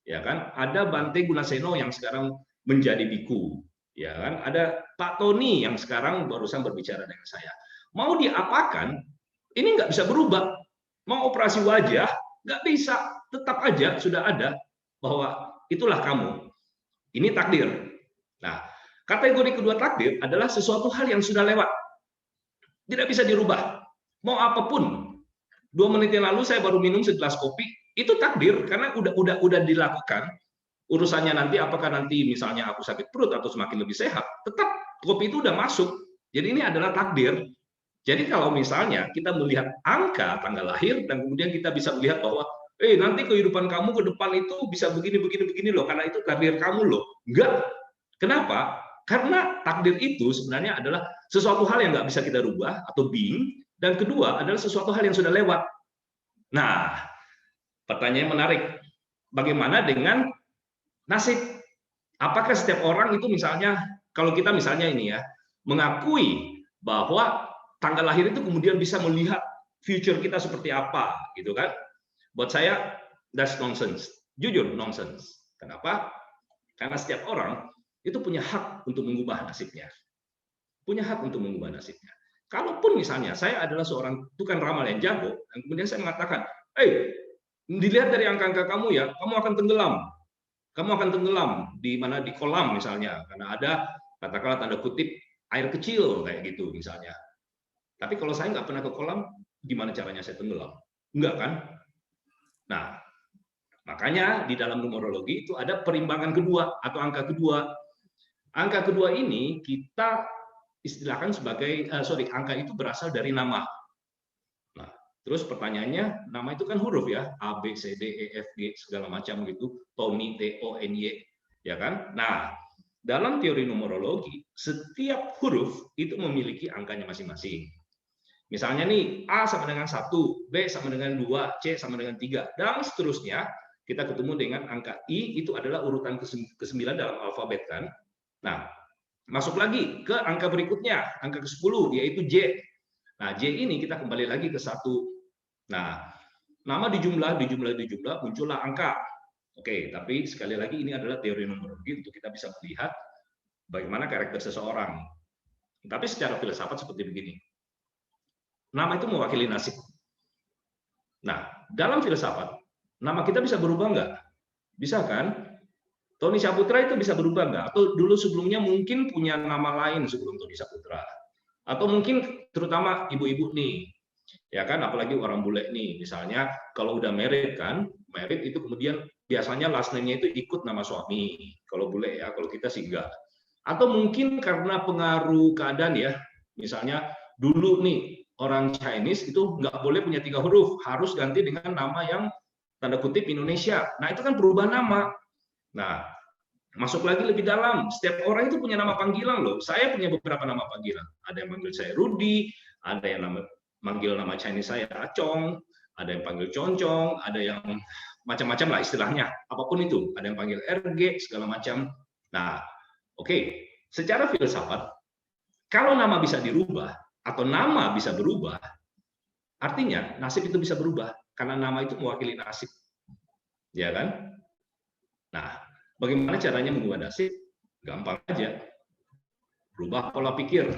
Speaker 4: ya kan? Ada Bante Gunaseno yang sekarang menjadi biku, ya kan? Ada Pak Tony yang sekarang barusan berbicara dengan saya. Mau diapakan? Ini nggak bisa berubah. Mau operasi wajah nggak bisa, tetap aja sudah ada bahwa itulah kamu. Ini takdir. Nah, kategori kedua takdir adalah sesuatu hal yang sudah lewat, tidak bisa dirubah. Mau apapun. 2 menit yang lalu saya baru minum segelas kopi, itu takdir karena udah dilakukan. Urusannya nanti apakah nanti misalnya aku sakit perut atau semakin lebih sehat, tetap kopi itu udah masuk. Jadi ini adalah takdir. Jadi kalau misalnya kita melihat angka tanggal lahir dan kemudian kita bisa melihat bahwa nanti kehidupan kamu ke depan itu bisa begini loh, karena itu takdir kamu loh. Enggak. Kenapa? Karena takdir itu sebenarnya adalah sesuatu hal yang nggak bisa kita rubah atau being, dan kedua adalah sesuatu hal yang sudah lewat. Nah, pertanyaan menarik. Bagaimana dengan nasib? Apakah setiap orang itu misalnya, kalau kita misalnya ini ya, mengakui bahwa tanggal lahir itu kemudian bisa melihat future kita seperti apa, gitu kan? Buat saya, that's nonsense. Jujur, nonsense. Kenapa? Karena setiap orang itu punya hak untuk mengubah nasibnya. Punya hak untuk mengubah nasibnya. Kalaupun misalnya saya adalah seorang tukang ramal yang jago, dan kemudian saya mengatakan, dilihat dari angka-angka kamu ya, kamu akan tenggelam. Kamu akan tenggelam di mana, di kolam misalnya, karena ada katakanlah tanda kutip air kecil kayak gitu misalnya. Tapi kalau saya nggak pernah ke kolam, gimana caranya saya tenggelam? Enggak kan? Nah, makanya di dalam numerologi itu ada perimbangan kedua atau angka kedua. Angka kedua ini kita istilahkan sebagai, angka itu berasal dari nama. Nah, terus pertanyaannya, nama itu kan huruf ya, A, B, C, D, E, F, G, segala macam gitu, Tony, T, O, N, Y, ya kan? Nah, dalam teori numerologi, setiap huruf itu memiliki angkanya masing-masing. Misalnya nih, A sama dengan 1, B sama dengan 2, C sama dengan 3, dan seterusnya, kita ketemu dengan angka I, itu adalah urutan ke-9 dalam alfabet kan. Nah, masuk lagi ke angka berikutnya, angka ke-10, yaitu J. Nah, J ini kita kembali lagi ke 1. Nah, nama dijumlah, muncullah angka. Oke, tapi sekali lagi ini adalah teori numerologi untuk kita bisa melihat bagaimana karakter seseorang. Tapi secara filsafat seperti begini. Nama itu mewakili nasib. Nah, dalam filsafat, nama kita bisa berubah nggak? Bisa kan? Tony Saputra itu bisa berubah nggak? Atau dulu sebelumnya mungkin punya nama lain sebelum Tony Saputra. Atau mungkin terutama ibu-ibu nih, ya kan, apalagi orang bule nih, misalnya kalau udah married kan, married itu kemudian biasanya last name-nya itu ikut nama suami. Kalau bule ya, kalau kita sih enggak. Atau mungkin karena pengaruh keadaan ya, misalnya dulu nih orang Chinese itu nggak boleh punya 3 huruf, harus ganti dengan nama yang tanda kutip Indonesia. Nah itu kan perubahan nama. Nah, masuk lagi lebih dalam, setiap orang itu punya nama panggilan loh. Saya punya beberapa nama panggilan. Ada yang manggil saya Rudy, ada yang manggil nama Chinese saya Acong, ada yang panggil Concong, ada yang macam-macam lah istilahnya. Apapun itu, ada yang panggil RG, segala macam. Nah, oke. Secara filsafat, kalau nama bisa dirubah, atau nama bisa berubah, artinya nasib itu bisa berubah. Karena nama itu mewakili nasib. Ya kan? Nah, bagaimana caranya mengubah nasib? Gampang aja. Rubah pola pikir,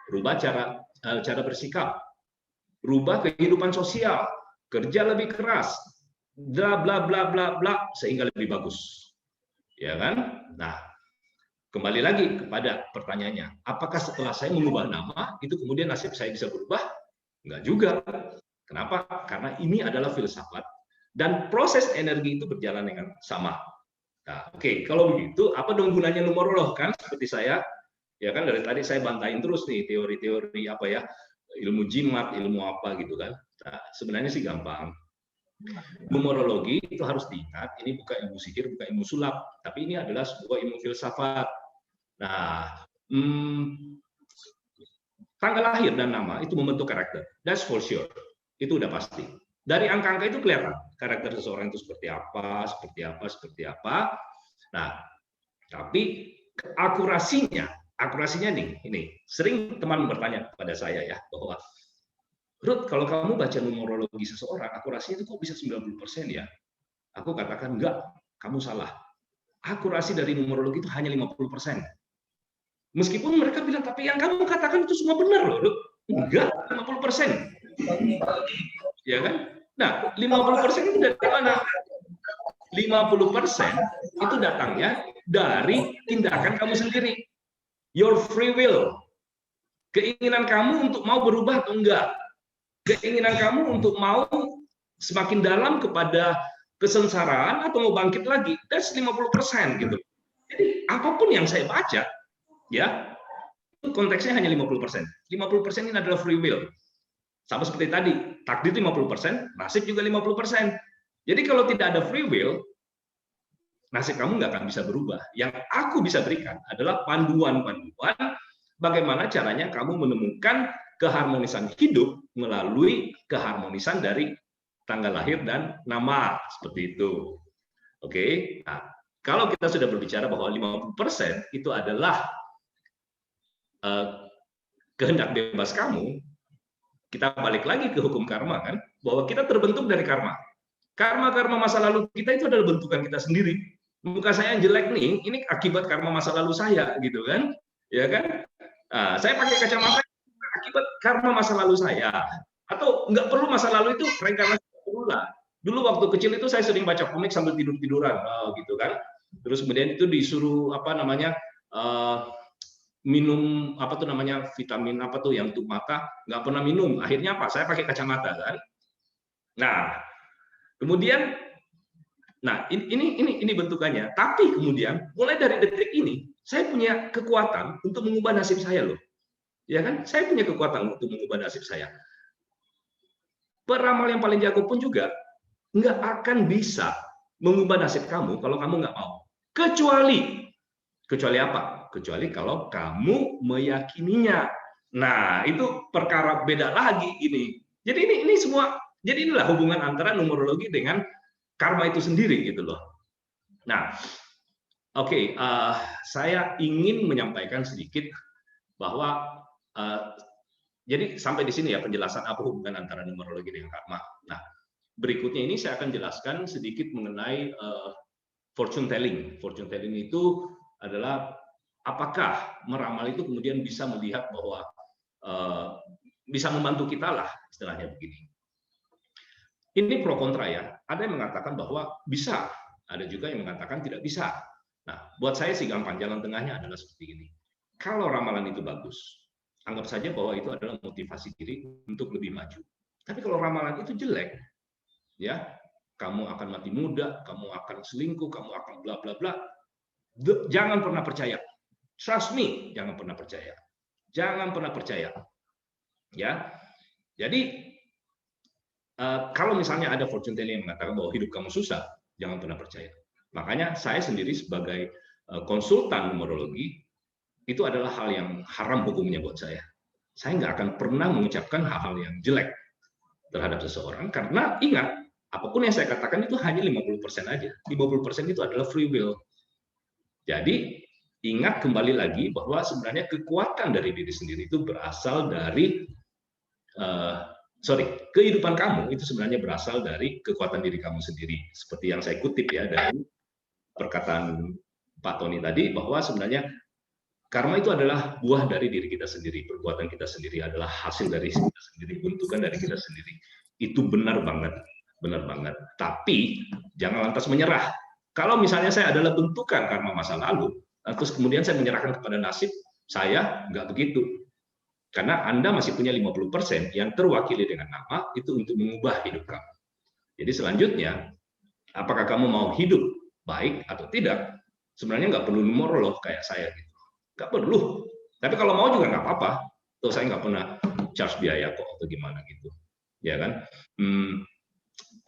Speaker 4: rubah cara bersikap, rubah kehidupan sosial, kerja lebih keras, bla bla bla bla bla sehingga lebih bagus. Ya kan? Nah, kembali lagi kepada pertanyaannya, apakah setelah saya mengubah nama itu kemudian nasib saya bisa berubah? Enggak juga. Kenapa? Karena ini adalah filsafat dan proses energi itu berjalan dengan sama. Nah, oke, kalau begitu apa dong gunanya numerolog kan? Seperti saya, ya kan dari tadi saya bantahin terus nih teori-teori apa ya, ilmu jimat, ilmu apa gitu kan. Nah, sebenarnya sih gampang. Numerologi itu harus diingat, ini bukan ilmu sihir, bukan ilmu sulap, tapi ini adalah sebuah ilmu filsafat. Nah, tanggal lahir dan nama itu membentuk karakter, that's for sure, itu udah pasti. Dari angka-angka itu kelihatan karakter seseorang itu seperti apa, seperti apa, seperti apa. Nah, tapi akurasinya nih, ini sering teman bertanya kepada saya ya bahwa Ruth, kalau kamu baca numerologi seseorang, akurasinya itu kok bisa 90% ya? Aku katakan enggak, kamu salah. Akurasi dari numerologi itu hanya 50%. Meskipun mereka bilang, tapi yang kamu katakan itu semua benar loh, Ruth. Enggak, 50%. Ya kan? Nah, 50% itu dari mana? 50% itu datangnya dari tindakan kamu sendiri. Your free will. Keinginan kamu untuk mau berubah atau enggak. Keinginan kamu untuk mau semakin dalam kepada kesengsaraan atau mau bangkit lagi. That's 50% gitu. Jadi apapun yang saya baca, ya, konteksnya hanya 50%. 50% ini adalah free will. Sama seperti tadi, takdir 50%, nasib juga 50%. Jadi kalau tidak ada free will, nasib kamu nggak akan bisa berubah. Yang aku bisa berikan adalah panduan-panduan bagaimana caranya kamu menemukan keharmonisan hidup melalui keharmonisan dari tanggal lahir dan nama, seperti itu. Oke. Nah, kalau kita sudah berbicara bahwa 50% itu adalah kehendak bebas kamu, kita balik lagi ke hukum karma kan, bahwa kita terbentuk dari karma. Karma-karma masa lalu kita itu adalah bentukan kita sendiri. Muka saya yang jelek nih, ini akibat karma masa lalu saya, gitu kan? Ya kan? Nah, saya pakai kacamata akibat karma masa lalu saya. Atau nggak perlu masa lalu itu reinkarnasi berulang. Dulu waktu kecil itu saya sering baca komik sambil tidur-tiduran, gitu kan. Terus kemudian itu disuruh minum vitamin apa tuh yang untuk mata, nggak pernah minum. Akhirnya apa? Saya pakai kacamata kan. Nah, kemudian, ini bentukannya. Tapi kemudian mulai dari detik ini saya punya kekuatan untuk mengubah nasib saya loh. Ya kan? Saya punya kekuatan untuk mengubah nasib saya. Peramal yang paling jago pun juga nggak akan bisa mengubah nasib kamu kalau kamu nggak mau. Kecuali apa? Kecuali kalau kamu meyakininya. Nah, itu perkara beda lagi ini. Jadi ini semua, jadi inilah hubungan antara numerologi dengan karma itu sendiri gitu loh. Nah, oke, saya ingin menyampaikan sedikit bahwa jadi sampai di sini ya penjelasan apa hubungan antara numerologi dengan karma. Nah, berikutnya ini saya akan jelaskan sedikit mengenai fortune telling. Fortune telling itu adalah apakah meramal itu kemudian bisa melihat bahwa bisa membantu kita lah, istilahnya begini. Ini pro kontra ya. Ada yang mengatakan bahwa bisa, ada juga yang mengatakan tidak bisa. Nah, buat saya sih gampang, jalan tengahnya adalah seperti ini. Kalau ramalan itu bagus, anggap saja bahwa itu adalah motivasi diri untuk lebih maju. Tapi kalau ramalan itu jelek, ya, kamu akan mati muda, kamu akan selingkuh, kamu akan bla bla bla, jangan pernah percaya. Trust me, jangan pernah percaya. Jangan pernah percaya. Ya. Jadi kalau misalnya ada fortune telling yang mengatakan bahwa hidup kamu susah, jangan pernah percaya. Makanya saya sendiri sebagai konsultan numerologi, itu adalah hal yang haram hukumnya buat saya. Saya nggak akan pernah mengucapkan hal-hal yang jelek terhadap seseorang, karena ingat, apapun yang saya katakan itu hanya 50% aja. 50% itu adalah free will. Jadi, ingat kembali lagi bahwa sebenarnya kekuatan dari diri sendiri itu berasal dari, kehidupan kamu itu sebenarnya berasal dari kekuatan diri kamu sendiri. Seperti yang saya kutip ya dari perkataan Pak Tony tadi, bahwa sebenarnya karma itu adalah buah dari diri kita sendiri, perbuatan kita sendiri adalah hasil dari kita sendiri, bentukan dari kita sendiri. Itu benar banget, benar banget. Tapi jangan lantas menyerah. Kalau misalnya saya adalah bentukan karma masa lalu, terus kemudian saya menyerahkan kepada nasib, saya nggak begitu. Karena Anda masih punya 50% yang terwakili dengan nama itu untuk mengubah hidup kamu. Jadi selanjutnya, apakah kamu mau hidup baik atau tidak? Sebenarnya nggak perlu numerolog kayak saya gitu. Nggak perlu. Tapi kalau mau juga nggak apa-apa. Tuh saya nggak pernah charge biaya kok atau gimana gitu. Ya kan?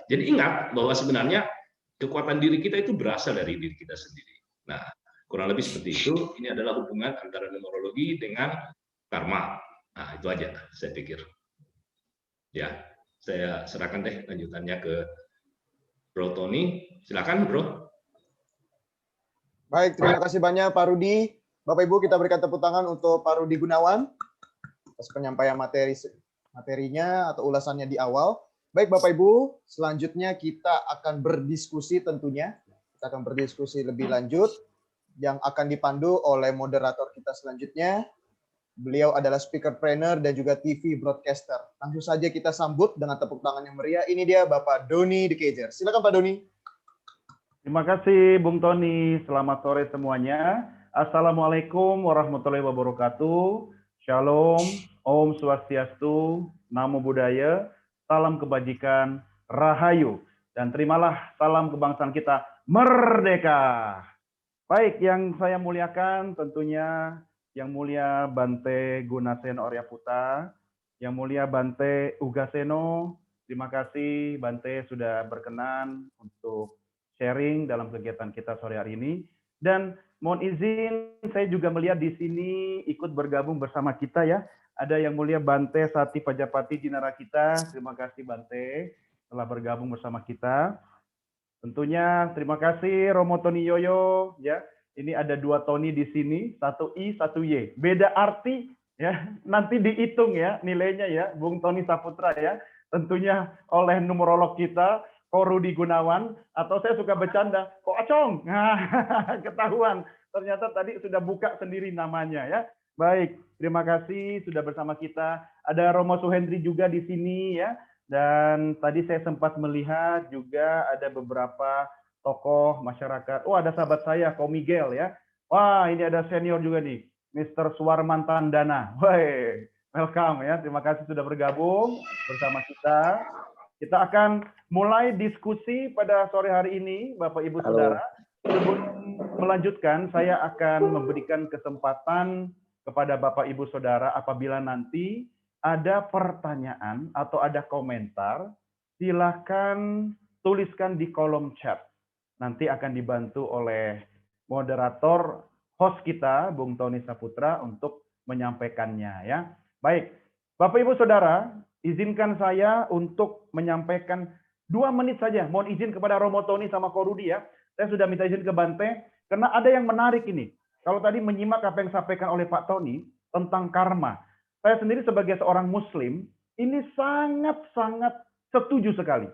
Speaker 4: Jadi ingat bahwa sebenarnya kekuatan diri kita itu berasal dari diri kita sendiri. Nah, kurang lebih seperti itu. Ini adalah hubungan antara numerologi dengan karma. Nah, itu aja saya pikir. Ya, saya serahkan deh lanjutannya ke Bro Tony. Silakan, Bro.
Speaker 1: Baik, terima kasih banyak Pak Rudi. Bapak Ibu, kita berikan tepuk tangan untuk Pak Rudi Gunawan atas penyampaian materinya atau ulasannya di awal. Baik Bapak Ibu, selanjutnya kita akan berdiskusi tentunya. Kita akan berdiskusi lebih lanjut yang akan dipandu oleh moderator kita selanjutnya. Beliau adalah speaker trainer dan juga TV broadcaster. Langsung saja kita sambut dengan tepuk tangan yang meriah. Ini dia Bapak Doni The Cager. Silakan Pak Doni.
Speaker 5: Terima kasih Bung Tony. Selamat sore semuanya. Assalamualaikum warahmatullahi wabarakatuh. Shalom, Om Swastiastu, Namo Buddhaya, salam kebajikan, Rahayu, dan terimalah salam kebangsaan kita, Merdeka. Baik, yang saya muliakan tentunya yang mulia Bante Gunaseno Aryaputa, yang mulia Bante Ugaseno. Terima kasih Bante sudah berkenan untuk sharing dalam kegiatan kita sore hari ini. Dan mohon izin, saya juga melihat di sini ikut bergabung bersama kita ya. Ada yang mulia Bante Sati Pajapati Jinara kita. Terima kasih Bante telah bergabung bersama kita. Tentunya terima kasih Romo Tony Yoyo ya. Ini ada 2 Tony di sini, 1 I, 1 Y. Beda arti Ya, nanti dihitung ya nilainya ya, Bung Tony Saputra ya. Tentunya oleh numerolog kita, Ko Rudi Gunawan, atau saya suka bercanda, Ko Acong. Nah, ketahuan. Ternyata tadi sudah buka sendiri namanya ya. Baik, terima kasih sudah bersama kita. Ada Romo Suhendri juga di sini ya. Dan tadi saya sempat melihat juga ada beberapa tokoh masyarakat. Oh, ada sahabat saya, Ko Miguel ya. Wah, ini ada senior juga nih. Mr. Suwarman Tandana. Woi, welcome ya. Terima kasih sudah bergabung bersama kita. Kita akan mulai diskusi pada sore hari ini, Bapak Ibu Saudara. Sebelum melanjutkan, saya akan memberikan kesempatan kepada Bapak Ibu Saudara apabila nanti ada pertanyaan atau ada komentar, silakan tuliskan di kolom chat. Nanti akan dibantu oleh moderator host kita, Bung Tony Saputra, untuk menyampaikannya ya. Baik, Bapak Ibu Saudara, izinkan saya untuk menyampaikan 2 menit saja. Mohon izin kepada Romo Tony sama Ko Rudi ya. Saya sudah minta izin ke Bante, karena ada yang menarik ini. Kalau tadi menyimak apa yang disampaikan oleh Pak Tony tentang karma. Saya sendiri sebagai seorang Muslim, ini sangat-sangat setuju sekali.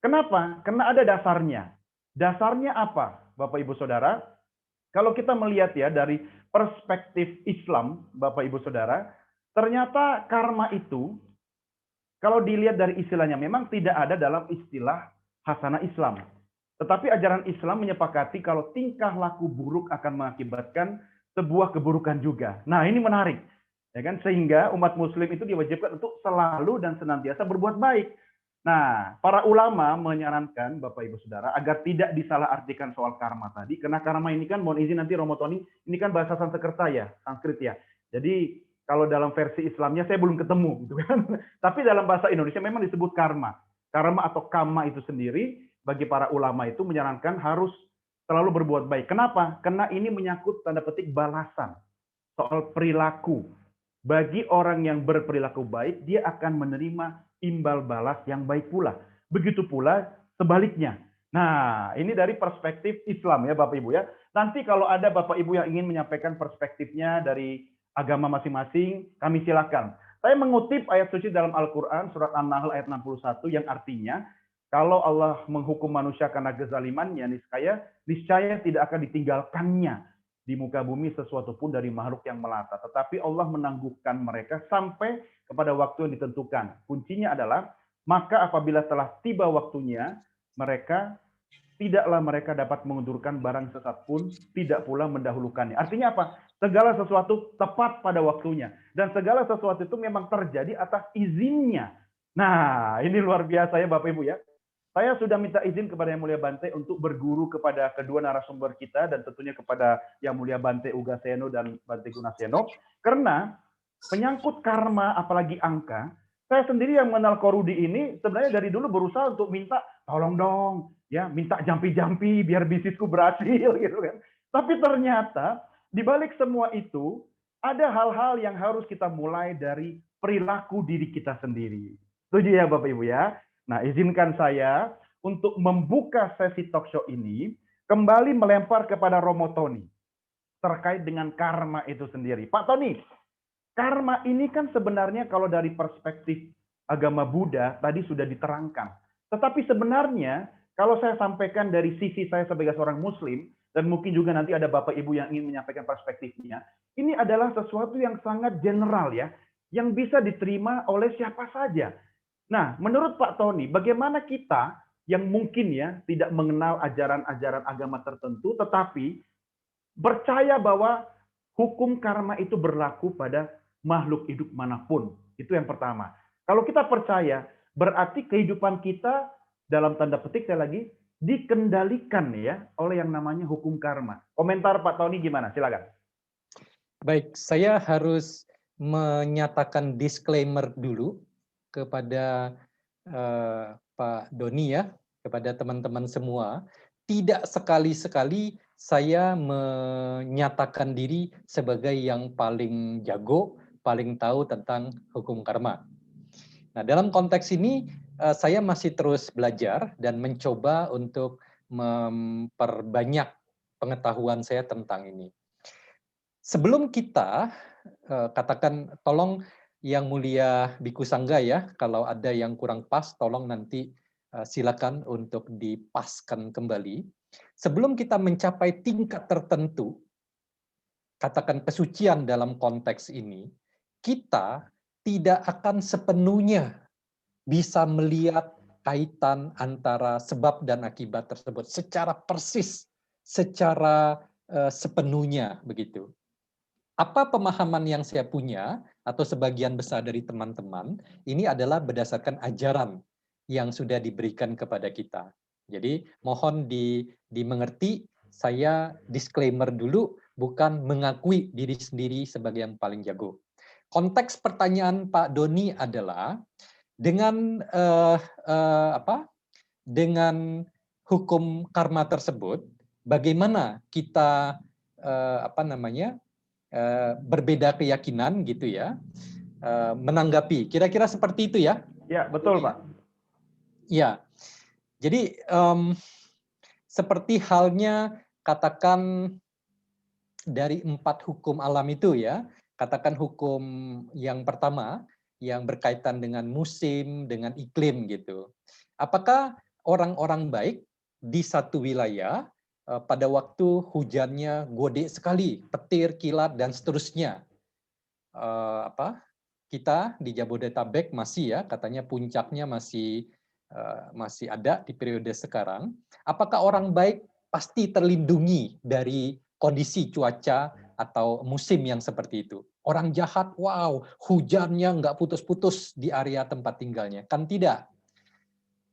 Speaker 5: Kenapa? Karena ada dasarnya. Dasarnya apa, Bapak Ibu Saudara? Kalau kita melihat ya dari perspektif Islam, Bapak Ibu Saudara, ternyata karma itu, kalau dilihat dari istilahnya, memang tidak ada dalam istilah hasanah Islam. Tetapi ajaran Islam menyepakati kalau tingkah laku buruk akan mengakibatkan sebuah keburukan juga. Nah, ini menarik. Ya kan? Sehingga umat muslim itu diwajibkan untuk selalu dan senantiasa berbuat baik. Nah, para ulama menyarankan Bapak Ibu Saudara agar tidak disalahartikan soal karma tadi, karena karma ini kan, mohon izin nanti Romo Tony, ini kan bahasa Sanskerta ya, Sanskrit ya. Jadi kalau dalam versi Islamnya saya belum ketemu, gitu kan. Tapi dalam bahasa Indonesia memang disebut karma. Karma atau kama itu sendiri bagi para ulama itu menyarankan harus selalu berbuat baik. Kenapa? Karena ini menyangkut tanda petik balasan soal perilaku. Bagi orang yang berperilaku baik, dia akan menerima imbal balas yang baik pula. Begitu pula sebaliknya. Nah, ini dari perspektif Islam ya Bapak Ibu ya. Nanti kalau ada Bapak Ibu yang ingin menyampaikan perspektifnya dari agama masing-masing, kami silakan. Saya mengutip ayat suci dalam Al-Quran, surat An-Nahl ayat 61, yang artinya, kalau Allah menghukum manusia karena kezalimannya, niscaya tidak akan ditinggalkannya di muka bumi sesuatu pun dari makhluk yang melata. Tetapi Allah menangguhkan mereka sampai kepada waktu yang ditentukan. Kuncinya adalah, maka apabila telah tiba waktunya, tidaklah mereka dapat mengundurkan barang sesat pun, tidak pula mendahulukannya. Artinya apa? Segala sesuatu tepat pada waktunya. Dan segala sesuatu itu memang terjadi atas izinnya. Nah, ini luar biasa ya Bapak Ibu ya. Saya sudah minta izin kepada Yang Mulia Bante untuk berguru kepada kedua narasumber kita dan tentunya kepada Yang Mulia Bante Ugaseno dan Bante Gunaseno. Karena menyangkut karma apalagi angka, saya sendiri yang mengenal Ko Rudi ini sebenarnya dari dulu berusaha untuk minta tolong dong, ya minta jampi-jampi biar bisnisku berhasil gitu kan. Tapi ternyata di balik semua itu ada hal-hal yang harus kita mulai dari perilaku diri kita sendiri. Setuju ya Bapak Ibu ya? Nah, izinkan saya untuk membuka sesi talk show ini kembali melempar kepada Romo Tony terkait dengan karma itu sendiri. Pak Tony, karma ini kan sebenarnya kalau dari perspektif agama Buddha tadi sudah diterangkan. Tetapi sebenarnya kalau saya sampaikan dari sisi saya sebagai seorang Muslim, dan mungkin juga nanti ada Bapak Ibu yang ingin menyampaikan perspektifnya, ini adalah sesuatu yang sangat general ya, yang bisa diterima oleh siapa saja. Nah, menurut Pak Tony, bagaimana kita yang mungkin ya tidak mengenal ajaran-ajaran agama tertentu, tetapi percaya bahwa hukum karma itu berlaku pada makhluk hidup manapun. Itu yang pertama. Kalau kita percaya, berarti kehidupan kita dalam tanda petik saya lagi dikendalikan ya oleh yang namanya hukum karma. Komentar Pak Tony gimana? Silakan.
Speaker 3: Baik, saya harus menyatakan disclaimer dulu kepada Pak Doni ya, kepada teman-teman semua. Tidak sekali-sekali saya menyatakan diri sebagai yang paling jago, paling tahu tentang hukum karma. Nah, dalam konteks ini saya masih terus belajar dan mencoba untuk memperbanyak pengetahuan saya tentang ini. Sebelum kita katakan tolong yang mulia Biku Sangga ya, kalau ada yang kurang pas tolong nanti silakan untuk dipaskan kembali. Sebelum kita mencapai tingkat tertentu, katakan kesucian dalam konteks ini, kita tidak akan sepenuhnya bisa melihat kaitan antara sebab dan akibat tersebut secara persis, secara sepenuhnya begitu. Apa pemahaman yang saya punya atau sebagian besar dari teman-teman ini adalah berdasarkan ajaran yang sudah diberikan kepada kita. Jadi mohon dimengerti, saya disclaimer dulu, bukan mengakui diri sendiri sebagai yang paling jago. Konteks pertanyaan Pak Doni adalah dengan dengan hukum karma tersebut, bagaimana kita berbeda keyakinan gitu ya, menanggapi. Kira-kira seperti itu ya?
Speaker 5: Ya, betul Pak.
Speaker 3: Ya, jadi seperti halnya katakan dari 4 hukum alam itu ya, katakan hukum yang pertama yang berkaitan dengan musim, dengan iklim gitu. Apakah orang-orang baik di satu wilayah pada waktu hujannya gede sekali, petir, kilat dan seterusnya, kita di Jabodetabek masih ya, katanya puncaknya masih ada di periode sekarang. Apakah orang baik pasti terlindungi dari kondisi cuaca atau musim yang seperti itu? Orang jahat, wow, hujannya nggak putus-putus di area tempat tinggalnya. Kan tidak.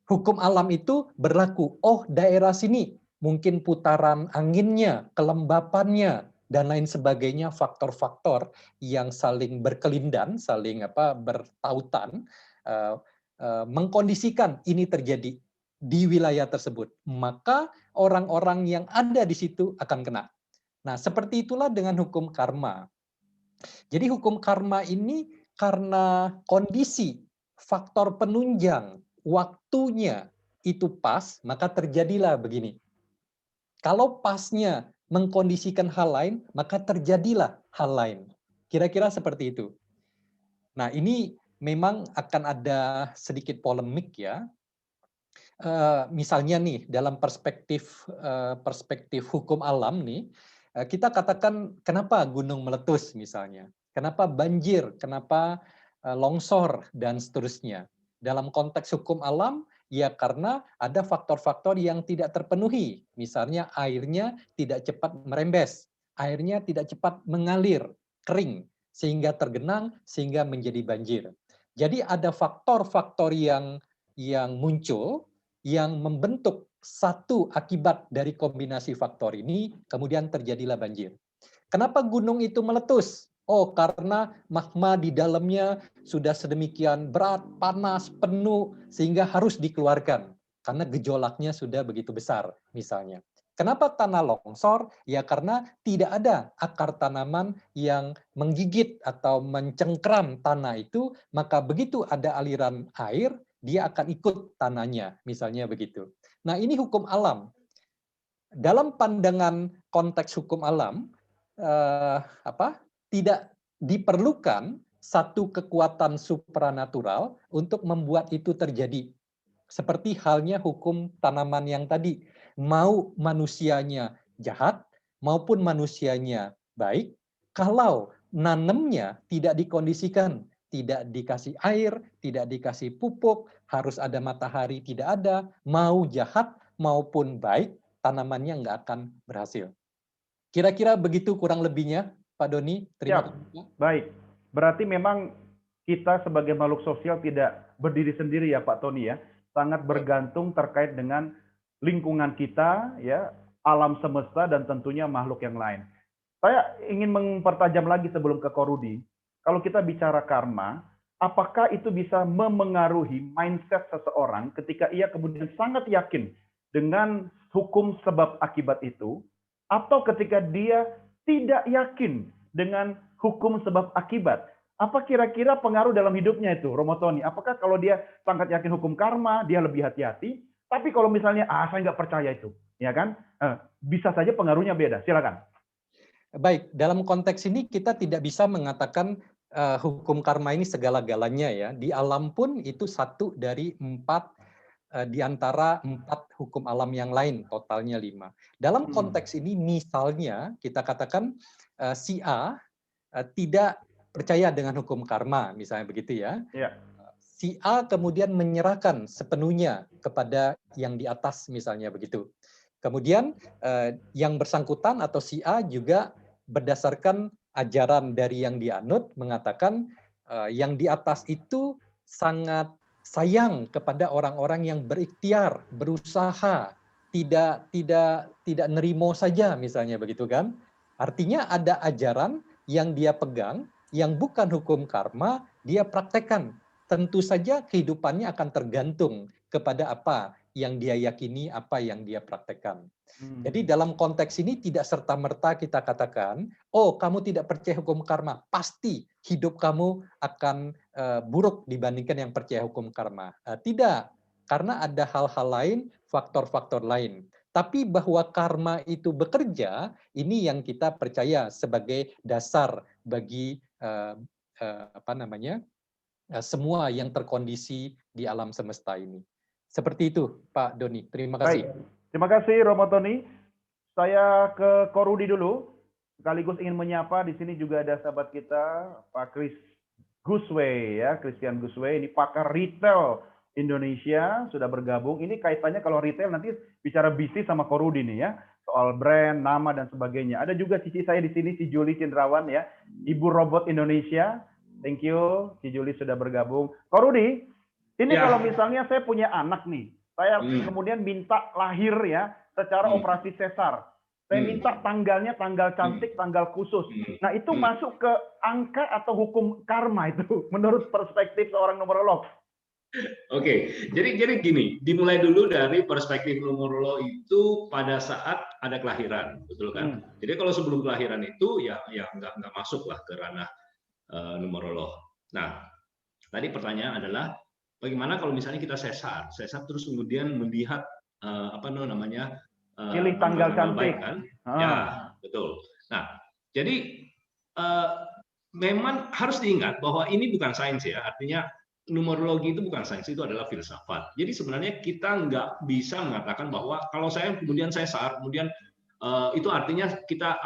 Speaker 3: Hukum alam itu berlaku. Oh, daerah sini mungkin putaran anginnya, kelembapannya, dan lain sebagainya, faktor-faktor yang saling berkelindan, saling bertautan, mengkondisikan ini terjadi di wilayah tersebut. Maka orang-orang yang ada di situ akan kena. Nah, seperti itulah dengan hukum karma. Jadi hukum karma ini karena kondisi, faktor penunjang, waktunya itu pas, maka terjadilah begini. Kalau pasnya mengkondisikan hal lain, maka terjadilah hal lain. Kira-kira seperti itu. Nah, ini memang akan ada sedikit polemik ya. Misalnya nih, dalam perspektif hukum alam nih, kita katakan kenapa gunung meletus misalnya, kenapa banjir, kenapa longsor, dan seterusnya. Dalam konteks hukum alam, ya karena ada faktor-faktor yang tidak terpenuhi. Misalnya airnya tidak cepat merembes, airnya tidak cepat mengalir, kering, sehingga tergenang, sehingga menjadi banjir. Jadi ada faktor-faktor yang muncul, yang membentuk satu akibat dari kombinasi faktor ini, kemudian terjadilah banjir. Kenapa gunung itu meletus? Oh, karena magma di dalamnya sudah sedemikian berat, panas, penuh, sehingga harus dikeluarkan. Karena gejolaknya sudah begitu besar, misalnya. Kenapa tanah longsor? Ya karena tidak ada akar tanaman yang menggigit atau mencengkram tanah itu, maka begitu ada aliran air, dia akan ikut tanahnya, misalnya begitu. Nah, ini hukum alam. Dalam pandangan konteks hukum alam, tidak diperlukan satu kekuatan supranatural untuk membuat itu terjadi. Seperti halnya hukum tanaman yang tadi, mau manusianya jahat maupun manusianya baik, kalau nanemnya tidak dikondisikan, tidak dikasih air, tidak dikasih pupuk, harus ada matahari, tidak ada, mau jahat maupun baik, tanamannya nggak akan berhasil. Kira-kira begitu kurang lebihnya, Pak Doni. Terima kasih.
Speaker 5: Baik, berarti memang kita sebagai makhluk sosial tidak berdiri sendiri ya Pak Tony ya, sangat bergantung terkait dengan lingkungan kita ya, alam semesta dan tentunya makhluk yang lain. Saya ingin mempertajam lagi sebelum ke Korudi, kalau kita bicara karma, apakah itu bisa memengaruhi mindset seseorang ketika ia kemudian sangat yakin dengan hukum sebab akibat itu, atau ketika dia tidak yakin dengan hukum sebab akibat? Apa kira-kira pengaruh dalam hidupnya itu, Romo Tony? Apakah kalau dia sangat yakin hukum karma, dia lebih hati-hati? Tapi kalau misalnya, saya nggak percaya itu, ya kan? Bisa saja pengaruhnya beda. Silakan.
Speaker 3: Baik, dalam konteks ini kita tidak bisa mengatakan hukum karma ini segala-galanya ya. Di alam pun itu satu dari 4 di antara 4 hukum alam yang lain, totalnya 5. Dalam konteks ini misalnya kita katakan si A tidak percaya dengan hukum karma, misalnya begitu ya.
Speaker 5: Ya.
Speaker 3: Si A kemudian menyerahkan sepenuhnya kepada yang di atas, misalnya begitu. Kemudian yang bersangkutan atau si A juga berdasarkan ajaran dari yang dianut mengatakan yang di atas itu sangat sayang kepada orang-orang yang berikhtiar, berusaha, tidak nerimo saja, misalnya begitu kan. Artinya ada ajaran yang dia pegang yang bukan hukum karma, dia praktekkan. Tentu saja kehidupannya akan tergantung kepada apa yang dia yakini, apa yang dia praktekkan. Jadi dalam konteks ini tidak serta-merta kita katakan, oh kamu tidak percaya hukum karma, pasti hidup kamu akan buruk dibandingkan yang percaya hukum karma. Tidak, karena ada hal-hal lain, faktor-faktor lain. Tapi bahwa karma itu bekerja, ini yang kita percaya sebagai dasar bagi semua yang terkondisi di alam semesta ini. Seperti itu, Pak Doni. Terima kasih.
Speaker 5: Baik. Terima kasih, Romo Tony. Saya ke Korudi dulu. Sekaligus ingin menyapa, di sini juga ada sahabat kita, Pak Chris Guswe, ya, Christian Guswe. Ini pakar retail Indonesia, sudah bergabung. Ini kaitannya kalau retail nanti bicara bisnis sama Korudi nih ya. Soal brand, nama, dan sebagainya. Ada juga cici saya di sini, si Juli Cindrawan ya. Ibu Robot Indonesia. Thank you, si Juli sudah bergabung. Korudi, ini
Speaker 4: Ya.
Speaker 5: kalau misalnya saya punya anak nih, saya kemudian minta lahir ya secara operasi sesar. Saya minta tanggalnya tanggal cantik, tanggal khusus. Nah itu masuk ke angka atau hukum karma itu menurut perspektif seorang numerolog.
Speaker 4: Oke, jadi gini, dimulai dulu dari perspektif numerolog itu pada saat ada kelahiran, betul kan? Jadi kalau sebelum kelahiran itu ya nggak masuk lah ke ranah numerolog. Nah, tadi pertanyaan adalah bagaimana kalau misalnya kita sesar terus kemudian melihat
Speaker 5: pilih tanggal cantik
Speaker 4: baik, kan? Ya, betul. Nah, jadi memang harus diingat bahwa ini bukan sains ya, artinya numerologi itu bukan sains, itu adalah filsafat. Jadi sebenarnya kita nggak bisa mengatakan bahwa kalau saya sesar, kemudian itu artinya kita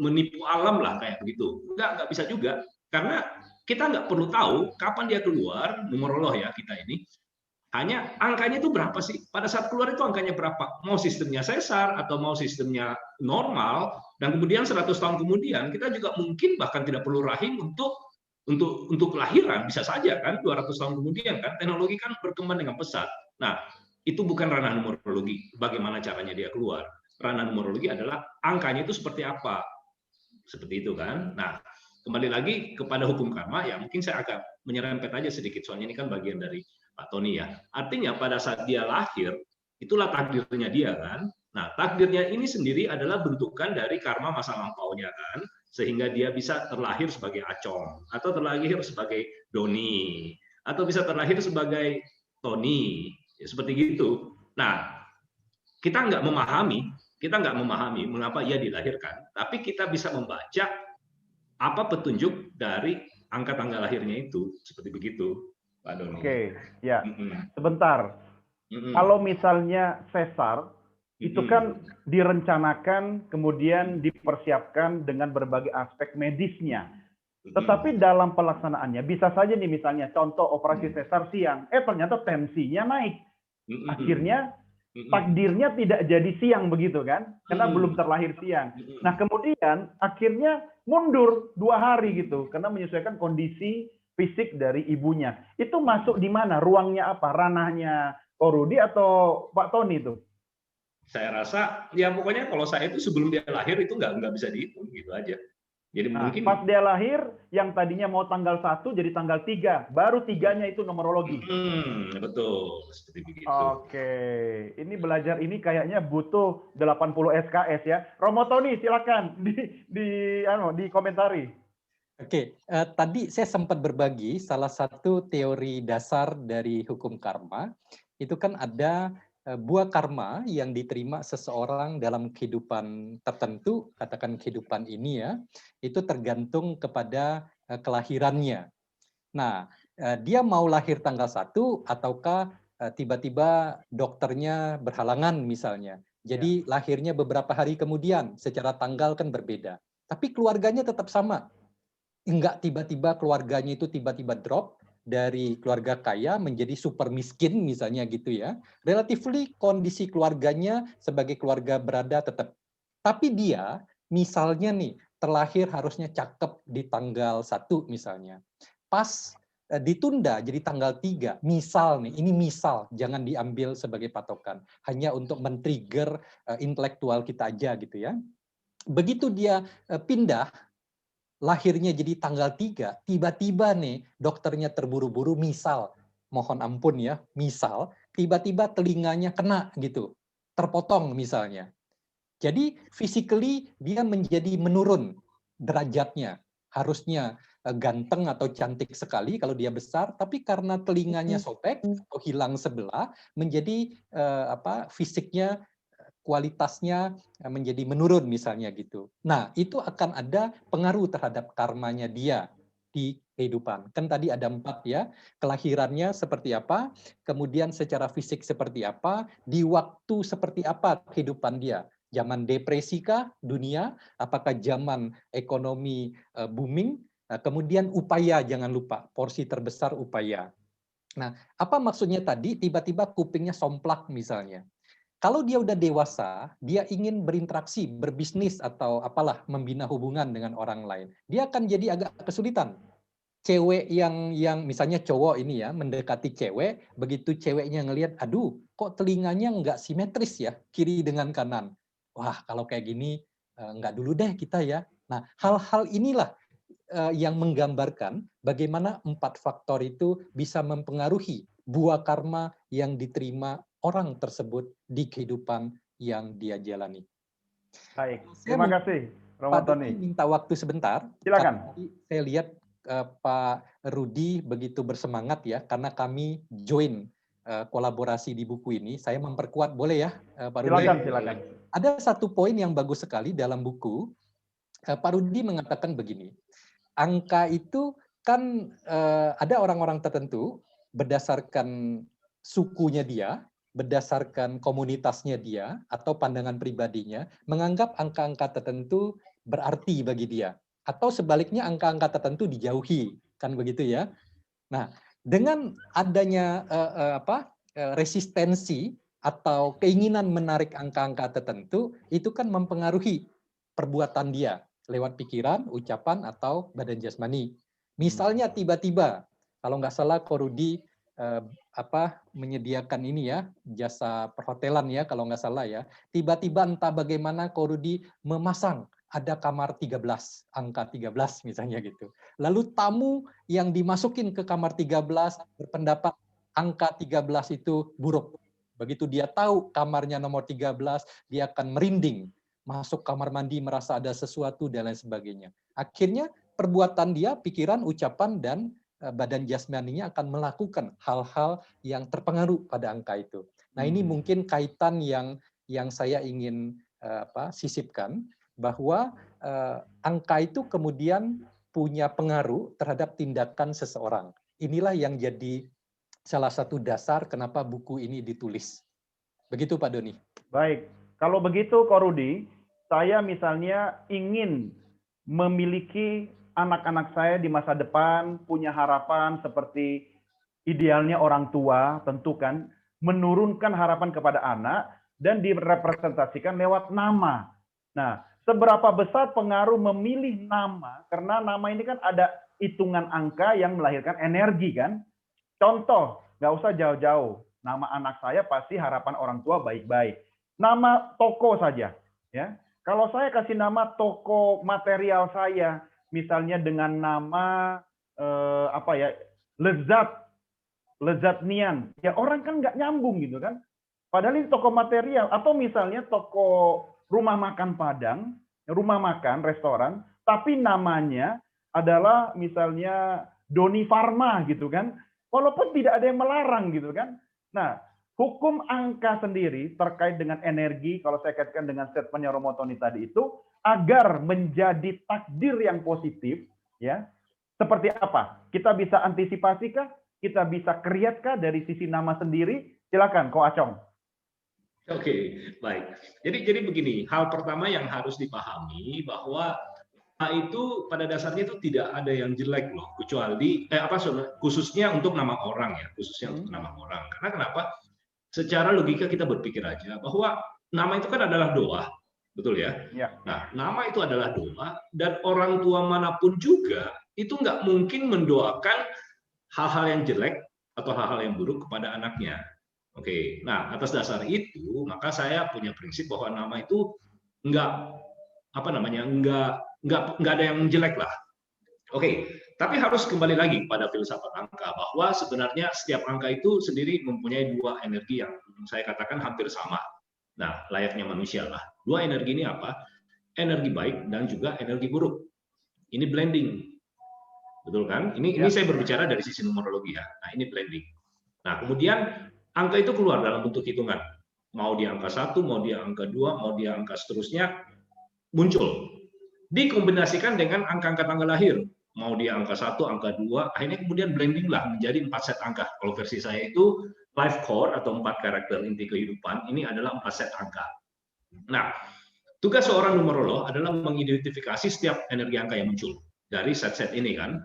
Speaker 4: menipu alam lah kayak begitu. Nggak bisa juga, karena kita nggak perlu tahu kapan dia keluar, numerolog ya kita ini. Hanya angkanya itu berapa sih? Pada saat keluar itu angkanya berapa? Mau sistemnya sesar atau mau sistemnya normal, dan kemudian 100 tahun kemudian kita juga mungkin bahkan tidak perlu rahim untuk kelahiran, bisa saja kan 200 tahun kemudian kan, teknologi kan berkembang dengan pesat. Nah, itu bukan ranah numerologi bagaimana caranya dia keluar. Ranah numerologi adalah angkanya itu seperti apa. Seperti itu kan. Nah, kembali lagi kepada hukum karma, ya mungkin saya agak menyerempet aja sedikit, soalnya ini kan bagian dari Pak Tony ya. Artinya pada saat dia lahir, itulah takdirnya dia kan. Nah, takdirnya ini sendiri adalah bentukan dari karma masa lampaunya kan, sehingga dia bisa terlahir sebagai Acong, atau terlahir sebagai Doni, atau bisa terlahir sebagai Tony, ya, seperti gitu. Nah, kita nggak memahami mengapa ia dilahirkan, tapi kita bisa membaca apa petunjuk dari angka tanggal lahirnya itu, seperti begitu, Pak Doni.
Speaker 5: Oke, ya. Sebentar. Kalau misalnya sesar, itu kan direncanakan, kemudian dipersiapkan dengan berbagai aspek medisnya. Tetapi dalam pelaksanaannya, bisa saja nih misalnya, contoh operasi sesar siang, ternyata tensinya naik. Akhirnya takdirnya tidak jadi siang begitu kan, karena belum terlahir siang. Nah kemudian akhirnya mundur 2 hari gitu, karena menyesuaikan kondisi fisik dari ibunya. Itu masuk di mana? Ruangnya apa? Ranahnya Korudi atau Pak Tony itu?
Speaker 4: Saya rasa ya pokoknya kalau saya itu sebelum dia lahir itu nggak bisa dihitung gitu aja. Jadi mungkin
Speaker 5: pas dia lahir yang tadinya mau tanggal 1 jadi tanggal 3, baru 3-nya itu numerologi.
Speaker 4: Betul, seperti begitu.
Speaker 5: Oke, ini belajar ini kayaknya butuh 80 SKS ya. Romo Tony silakan di komentari.
Speaker 3: Oke, tadi saya sempat berbagi salah satu teori dasar dari hukum karma, itu kan ada buah karma yang diterima seseorang dalam kehidupan tertentu, katakan kehidupan ini ya, itu tergantung kepada kelahirannya. Nah, dia mau lahir tanggal 1 ataukah tiba-tiba dokternya berhalangan misalnya. Jadi lahirnya beberapa hari kemudian, secara tanggal kan berbeda. Tapi keluarganya tetap sama. Enggak tiba-tiba keluarganya itu tiba-tiba drop dari keluarga kaya menjadi super miskin misalnya gitu ya. Relatively kondisi keluarganya sebagai keluarga berada tetap. Tapi dia misalnya nih terlahir harusnya cakep di tanggal 1 misalnya. Pas ditunda jadi tanggal 3, misal nih, ini misal, jangan diambil sebagai patokan, hanya untuk men-trigger intelektual kita aja gitu ya. Begitu dia pindah lahirnya jadi tanggal 3, tiba-tiba nih dokternya terburu-buru, misal, mohon ampun ya, misal, tiba-tiba telinganya kena gitu, terpotong misalnya. Jadi physically dia menjadi menurun derajatnya. Harusnya ganteng atau cantik sekali kalau dia besar, tapi karena telinganya sobek atau hilang sebelah, menjadi fisiknya kualitasnya menjadi menurun misalnya gitu. Nah, itu akan ada pengaruh terhadap karmanya dia di kehidupan. Kan tadi ada 4 ya, kelahirannya seperti apa, kemudian secara fisik seperti apa, di waktu seperti apa kehidupan dia. Zaman depresi kah dunia, apakah zaman ekonomi booming, kemudian upaya jangan lupa, porsi terbesar upaya. Nah, apa maksudnya tadi tiba-tiba kupingnya somplak misalnya. Kalau dia udah dewasa, dia ingin berinteraksi, berbisnis atau apalah, membina hubungan dengan orang lain. Dia akan jadi agak kesulitan. Cewek yang misalnya cowok ini ya, mendekati cewek, begitu ceweknya ngelihat, aduh, kok telinganya nggak simetris ya, kiri dengan kanan. Wah, kalau kayak gini, nggak dulu deh kita ya. Nah, hal-hal inilah yang menggambarkan bagaimana 4 faktor itu bisa mempengaruhi buah karma yang diterima orang tersebut di kehidupan yang dia jalani.
Speaker 5: Baik,
Speaker 3: Saya
Speaker 5: terima kasih, Romo
Speaker 3: Pak Doni
Speaker 5: Tony.
Speaker 3: minta waktu sebentar.
Speaker 5: Silakan.
Speaker 3: Tadi saya lihat Pak Rudi begitu bersemangat ya, karena kami join kolaborasi di buku ini. Saya memperkuat, boleh ya Pak Rudi?
Speaker 5: Silakan.
Speaker 3: Ada satu poin yang bagus sekali dalam buku. Pak Rudi mengatakan begini, angka itu kan ada orang-orang tertentu berdasarkan sukunya dia, berdasarkan komunitasnya dia, atau pandangan pribadinya, menganggap angka-angka tertentu berarti bagi dia. Atau sebaliknya angka-angka tertentu dijauhi, kan begitu ya. Nah, dengan adanya resistensi atau keinginan menarik angka-angka tertentu, itu kan mempengaruhi perbuatan dia lewat pikiran, ucapan, atau badan jasmani. Misalnya tiba-tiba, kalau nggak salah Korudi menyediakan ini ya, jasa perhotelan ya kalau nggak salah ya, tiba-tiba entah bagaimana Korudi memasang ada kamar 13, angka 13 misalnya gitu. Lalu tamu yang dimasukin ke kamar 13 berpendapat angka 13 itu buruk. Begitu dia tahu kamarnya nomor 13, dia akan merinding, masuk kamar mandi merasa ada sesuatu dan lain sebagainya. Akhirnya perbuatan dia, pikiran, ucapan, dan badan jasmaninya akan melakukan hal-hal yang terpengaruh pada angka itu. Nah, ini mungkin kaitan yang saya ingin sisipkan, bahwa angka itu kemudian punya pengaruh terhadap tindakan seseorang. Inilah yang jadi salah satu dasar kenapa buku ini ditulis. Begitu Pak Doni.
Speaker 5: Baik, kalau begitu Ko Rudi, saya misalnya ingin memiliki anak-anak saya di masa depan, punya harapan seperti idealnya orang tua, tentu kan, menurunkan harapan kepada anak dan direpresentasikan lewat nama. Nah, seberapa besar pengaruh memilih nama, karena nama ini kan ada hitungan angka yang melahirkan energi kan. Contoh, nggak usah jauh-jauh, nama anak saya pasti harapan orang tua baik-baik. Nama toko saja, ya. Kalau saya kasih nama toko material saya, misalnya dengan nama Lezat Nian, ya orang kan nggak nyambung gitu kan. Padahal ini toko material, atau misalnya toko rumah makan Padang, rumah makan, restoran, tapi namanya adalah misalnya Doni Farma gitu kan. Walaupun tidak ada yang melarang gitu kan. Nah, hukum angka sendiri terkait dengan energi, kalau saya kaitkan dengan statementnya Romo Tony tadi itu, agar menjadi takdir yang positif, ya, seperti apa? Kita bisa antisipasi kah? Kita bisa create kah dari sisi nama sendiri? Silakan, Ko Acong.
Speaker 4: Oke, baik. Jadi begini, hal pertama yang harus dipahami bahwa itu pada dasarnya itu tidak ada yang jelek loh, kecuali khususnya untuk nama orang ya, khususnya untuk nama orang. Karena kenapa? Secara logika kita berpikir aja bahwa nama itu kan adalah doa, betul ya?
Speaker 5: Ya.
Speaker 4: Nah, nama itu adalah doa dan orang tua manapun juga itu nggak mungkin mendoakan hal-hal yang jelek atau hal-hal yang buruk kepada anaknya. Oke, nah atas dasar itu maka saya punya prinsip bahwa nama itu nggak ada yang jelek lah. Oke, tapi harus kembali lagi pada filsafat angka bahwa sebenarnya setiap angka itu sendiri mempunyai dua energi yang saya katakan hampir sama. Nah, layaknya manusia lah. Dua energi ini apa? Energi baik dan juga energi buruk. Ini blending. Betul kan? Ini saya berbicara dari sisi numerologi ya. Nah, ini blending. Nah, kemudian angka itu keluar dalam bentuk hitungan. Mau dia angka 1, mau dia angka 2, mau dia angka seterusnya, muncul. Dikombinasikan dengan angka-angka tanggal lahir. Mau dia angka 1, angka 2, akhirnya kemudian blending lah menjadi 4 set angka. Kalau versi saya itu life core atau 4 karakter inti kehidupan, ini adalah 4 set angka. Nah, tugas seorang numerolog adalah mengidentifikasi setiap energi angka yang muncul dari set-set ini kan.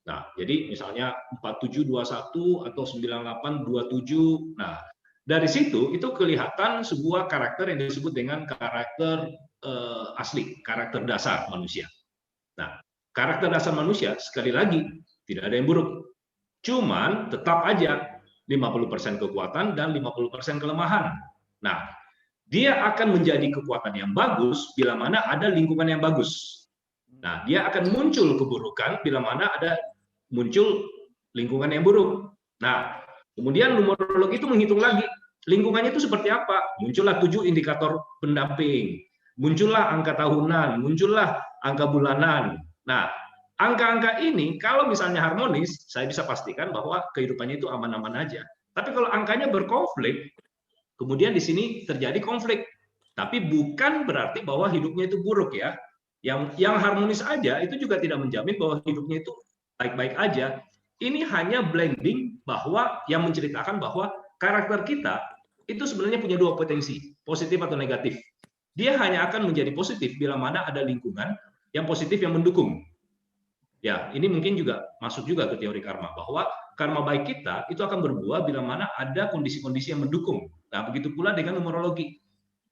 Speaker 4: Nah, jadi misalnya 4721 atau 9827. Nah, dari situ itu kelihatan sebuah karakter yang disebut dengan karakter asli, karakter dasar manusia. Nah, karakter dasar manusia sekali lagi tidak ada yang buruk. Cuman tetap aja 50% kekuatan dan 50% kelemahan. Nah, dia akan menjadi kekuatan yang bagus bila mana ada lingkungan yang bagus. Nah, dia akan muncul keburukan bila mana ada muncul lingkungan yang buruk. Nah, kemudian numerologi itu menghitung lagi lingkungannya itu seperti apa. Muncullah 7 indikator pendamping, muncullah angka tahunan, muncullah angka bulanan. Nah, angka-angka ini kalau misalnya harmonis, saya bisa pastikan bahwa kehidupannya itu aman-aman aja. Tapi kalau angkanya berkonflik, kemudian di sini terjadi konflik. Tapi bukan berarti bahwa hidupnya itu buruk ya. Yang harmonis aja itu juga tidak menjamin bahwa hidupnya itu baik-baik aja. Ini hanya blending bahwa yang menceritakan bahwa karakter kita itu sebenarnya punya dua potensi, positif atau negatif. Dia hanya akan menjadi positif bila mana ada lingkungan yang positif yang mendukung. Ya, ini mungkin juga masuk juga ke teori karma, bahwa karma baik kita itu akan berbuah bila mana ada kondisi-kondisi yang mendukung. Nah, begitu pula dengan numerologi.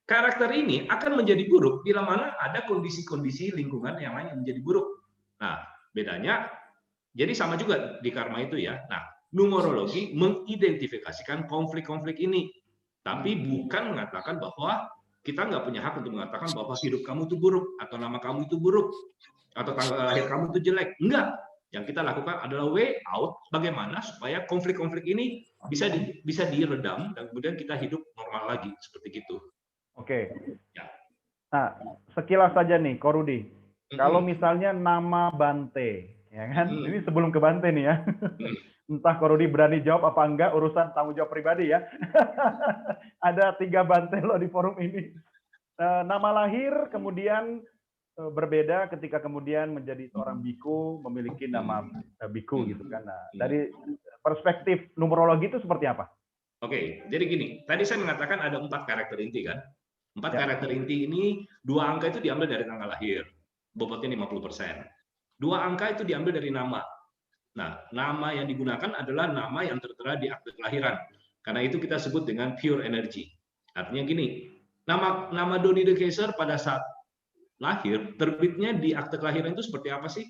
Speaker 4: Karakter ini akan menjadi buruk bila mana ada kondisi-kondisi lingkungan yang lain yang menjadi buruk. Nah, bedanya jadi sama juga di karma itu ya. Nah, numerologi mengidentifikasikan konflik-konflik ini, tapi bukan mengatakan bahwa kita nggak punya hak untuk mengatakan bahwa hidup kamu itu buruk, atau nama kamu itu buruk, atau tanggal lahir kamu itu jelek. Enggak. Yang kita lakukan adalah way out, bagaimana supaya konflik-konflik ini bisa diredam dan kemudian kita hidup normal lagi seperti itu.
Speaker 5: Oke.
Speaker 4: Ya.
Speaker 5: Nah, sekilas saja nih, Ko Rudi. Kalau misalnya nama Bante, ya kan? Ini sebelum ke Bante nih ya. Entah Ko Rudi berani jawab apa enggak, urusan tanggung jawab pribadi ya. Ada 3 Bante loh di forum ini. Nama lahir kemudian berbeda ketika kemudian menjadi seorang biku, memiliki nama biku gitu kan. Nah, dari perspektif numerologi itu seperti apa?
Speaker 4: Oke, jadi gini, tadi saya mengatakan ada 4 karakter inti kan. 4 karakter inti ini, 2 angka itu diambil dari tanggal lahir, bobotnya 50%. 2 angka itu diambil dari nama. Nah, nama yang digunakan adalah nama yang tertera di akte kelahiran. Karena itu kita sebut dengan pure energy. Artinya gini, nama Doni de Keyser pada saat lahir, terbitnya di akte kelahiran itu seperti apa sih?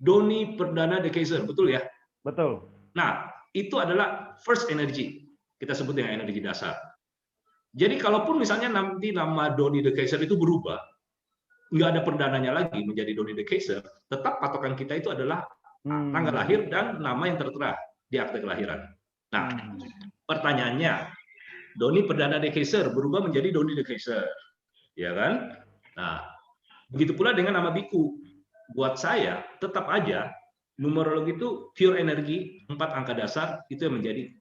Speaker 4: Doni Perdana de Keyser, betul ya?
Speaker 5: Betul.
Speaker 4: Nah, itu adalah first energy. Kita sebut dengan energi dasar. Jadi kalaupun misalnya nanti nama Doni de Keyser itu berubah, nggak ada perdananya lagi menjadi Doni de Keyser, tetap patokan kita itu adalah tanggal lahir dan nama yang tertera di akte kelahiran. Nah, pertanyaannya, Doni Perdana de Keyser berubah menjadi Doni de Keyser, ya kan? Nah, begitu pula dengan nama biku. Buat saya, tetap aja numerologi itu pure energi, 4 angka dasar itu yang menjadi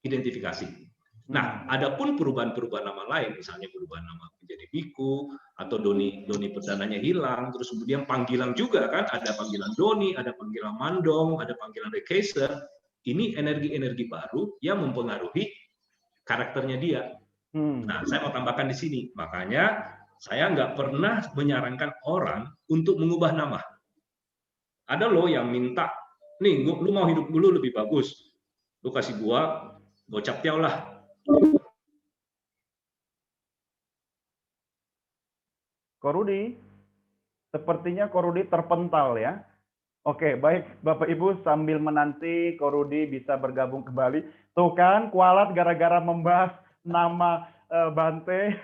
Speaker 4: identifikasi. Nah, adapun perubahan-perubahan nama lain, misalnya perubahan nama menjadi biku atau Doni perdananya hilang, terus kemudian panggilan juga kan, ada panggilan Doni, ada panggilan Mandong, ada panggilan Rekese. Ini energi-energi baru yang mempengaruhi karakternya dia. Nah, saya mau tambahkan di sini, makanya saya nggak pernah menyarankan orang untuk mengubah nama. Ada loh yang minta, nih, lu mau hidup dulu lebih bagus, lu kasih gua gocap tiao lah.
Speaker 5: Korudi, sepertinya Korudi terpental ya. Oke, baik Bapak Ibu, sambil menanti Korudi bisa bergabung kembali. Tuh kan, kualat gara-gara membahas nama Bante.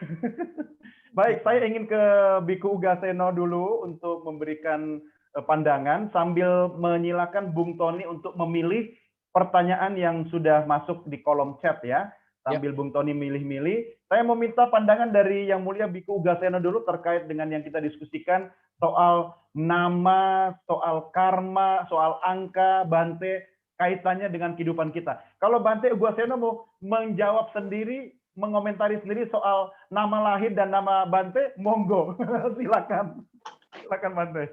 Speaker 5: Baik, saya ingin ke Biku Ugaseno dulu untuk memberikan pandangan sambil menyilakan Bung Tony untuk memilih pertanyaan yang sudah masuk di kolom chat ya. Sambil Bung Tony milih-milih, saya mau minta pandangan dari Yang Mulia Biku Ugaseno dulu terkait dengan yang kita diskusikan soal nama, soal karma, soal angka, Bante, kaitannya dengan kehidupan kita. Kalau Bante Ugaseno mau menjawab sendiri, mengomentari sendiri soal nama lahir dan nama Bante, monggo. Silakan. Silakan Bante.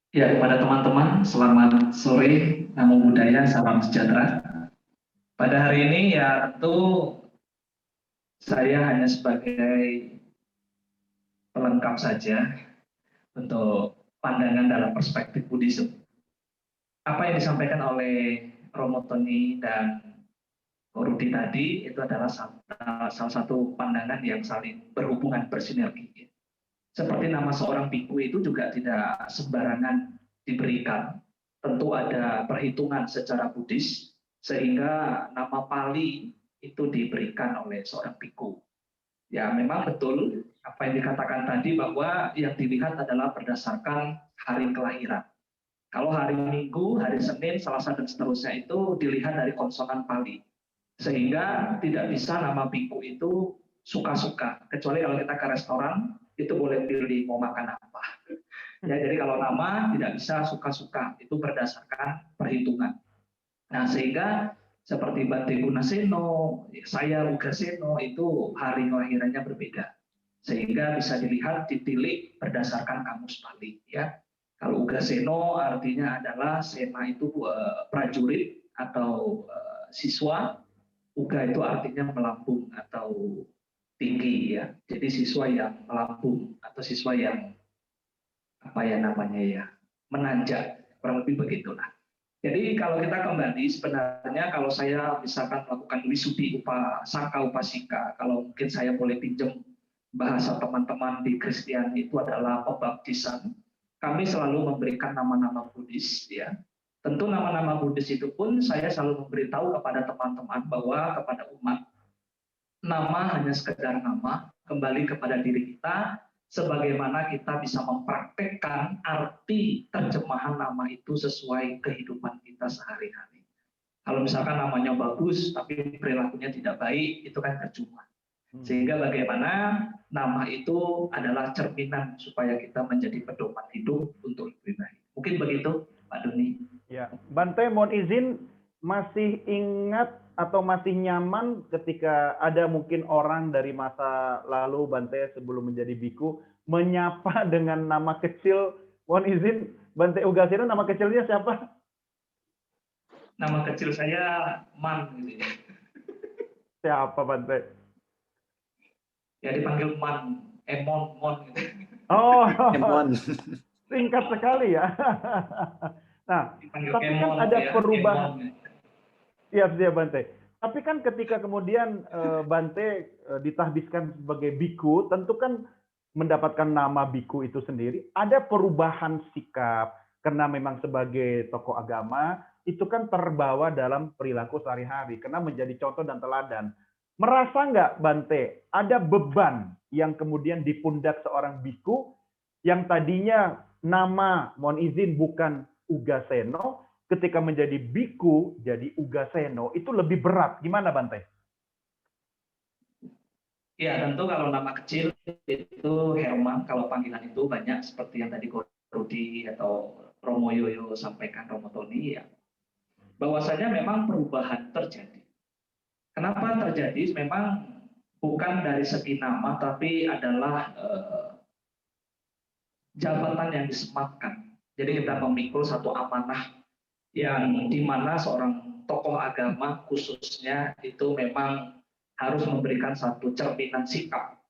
Speaker 6: Ya, kepada teman-teman, selamat sore, namo buddhaya, salam sejahtera. Pada hari ini ya tentu saya hanya sebagai pelengkap saja untuk pandangan dalam perspektif Buddhisme. Apa yang disampaikan oleh Romo Tony dan Korudi tadi itu adalah salah satu pandangan yang saling berhubungan, bersinergi. Seperti nama seorang biku itu juga tidak sembarangan diberikan. Tentu ada perhitungan secara Buddhis, sehingga nama Pali itu diberikan oleh seorang biku. Ya memang betul apa yang dikatakan tadi bahwa yang dilihat adalah berdasarkan hari kelahiran. Kalau hari Minggu, hari Senin, Selasa, dan seterusnya itu dilihat dari konsonan Pali. Sehingga tidak bisa nama biku itu suka-suka. Kecuali kalau kita ke restoran, itu boleh pilih mau makan apa. Ya, jadi kalau nama tidak bisa suka-suka, itu berdasarkan perhitungan. Nah, sehingga seperti Bante Gunaseno, saya Ugaseno, itu hari kelahirannya berbeda. Sehingga bisa dilihat, ditilik berdasarkan kamus Pali. Ya. Kalau Ugaseno artinya adalah sena itu prajurit atau siswa, Uga itu artinya melambung atau tinggi ya. Jadi siswa yang melambung atau siswa yang apa ya namanya ya, menanjak, kurang lebih begitulah. Jadi kalau kita kembali sebenarnya kalau saya misalkan melakukan wisudi upasaka upasika, kalau mungkin saya boleh pinjam bahasa teman-teman di Kristiani itu adalah pembaptisan. Kami selalu memberikan nama-nama Buddhis ya. Tentu nama-nama Buddhis itu pun saya selalu memberitahu kepada teman-teman bahwa kepada umat, nama hanya sekedar nama, kembali kepada diri kita, sebagaimana kita bisa mempraktekkan arti terjemahan nama itu sesuai kehidupan kita sehari-hari. Kalau misalkan namanya bagus, tapi perilakunya tidak baik, itu kan percuma. Sehingga bagaimana nama itu adalah cerminan supaya kita menjadi pedoman hidup untuk lebih baik. Mungkin begitu, Pak Doni.
Speaker 5: Ya, Bante mohon izin, masih ingat atau masih nyaman ketika ada mungkin orang dari masa lalu Bante sebelum menjadi biku menyapa dengan nama kecil. Mohon izin, Bante Ugaseno nama kecilnya siapa?
Speaker 6: Nama kecil saya Man. Gitu.
Speaker 5: Siapa Bante?
Speaker 6: Ya dipanggil Man, Emon, Mon. Gitu.
Speaker 5: Oh,
Speaker 7: Emon.
Speaker 5: singkat sekali ya. Nah,
Speaker 6: Dipanggil
Speaker 5: tapi kan
Speaker 6: Emon,
Speaker 5: ada
Speaker 6: ya,
Speaker 5: perubahan.
Speaker 6: Emon.
Speaker 5: Iya, Bante. Tapi kan ketika kemudian Bante ditahbiskan sebagai biku, tentu kan mendapatkan nama biku itu sendiri, ada perubahan sikap karena memang sebagai tokoh agama itu kan terbawa dalam perilaku sehari-hari karena menjadi contoh dan teladan. Merasa nggak Bante ada beban yang kemudian di pundak seorang biku yang tadinya nama, mohon izin, bukan Ugaseno, ketika menjadi biku, jadi Ugaseno, itu lebih berat. Gimana, Bante?
Speaker 6: Ya, tentu kalau nama kecil itu Herman, kalau panggilan itu banyak seperti yang tadi Rudi atau Romo Yoyo sampaikan, Romo Tony, ya. bahwasanya memang perubahan terjadi. Kenapa terjadi? Memang bukan dari segi nama, tapi adalah jabatan yang disematkan. Jadi kita memikul satu amanah yang dimana seorang tokoh agama khususnya itu memang harus memberikan satu cerminan sikap,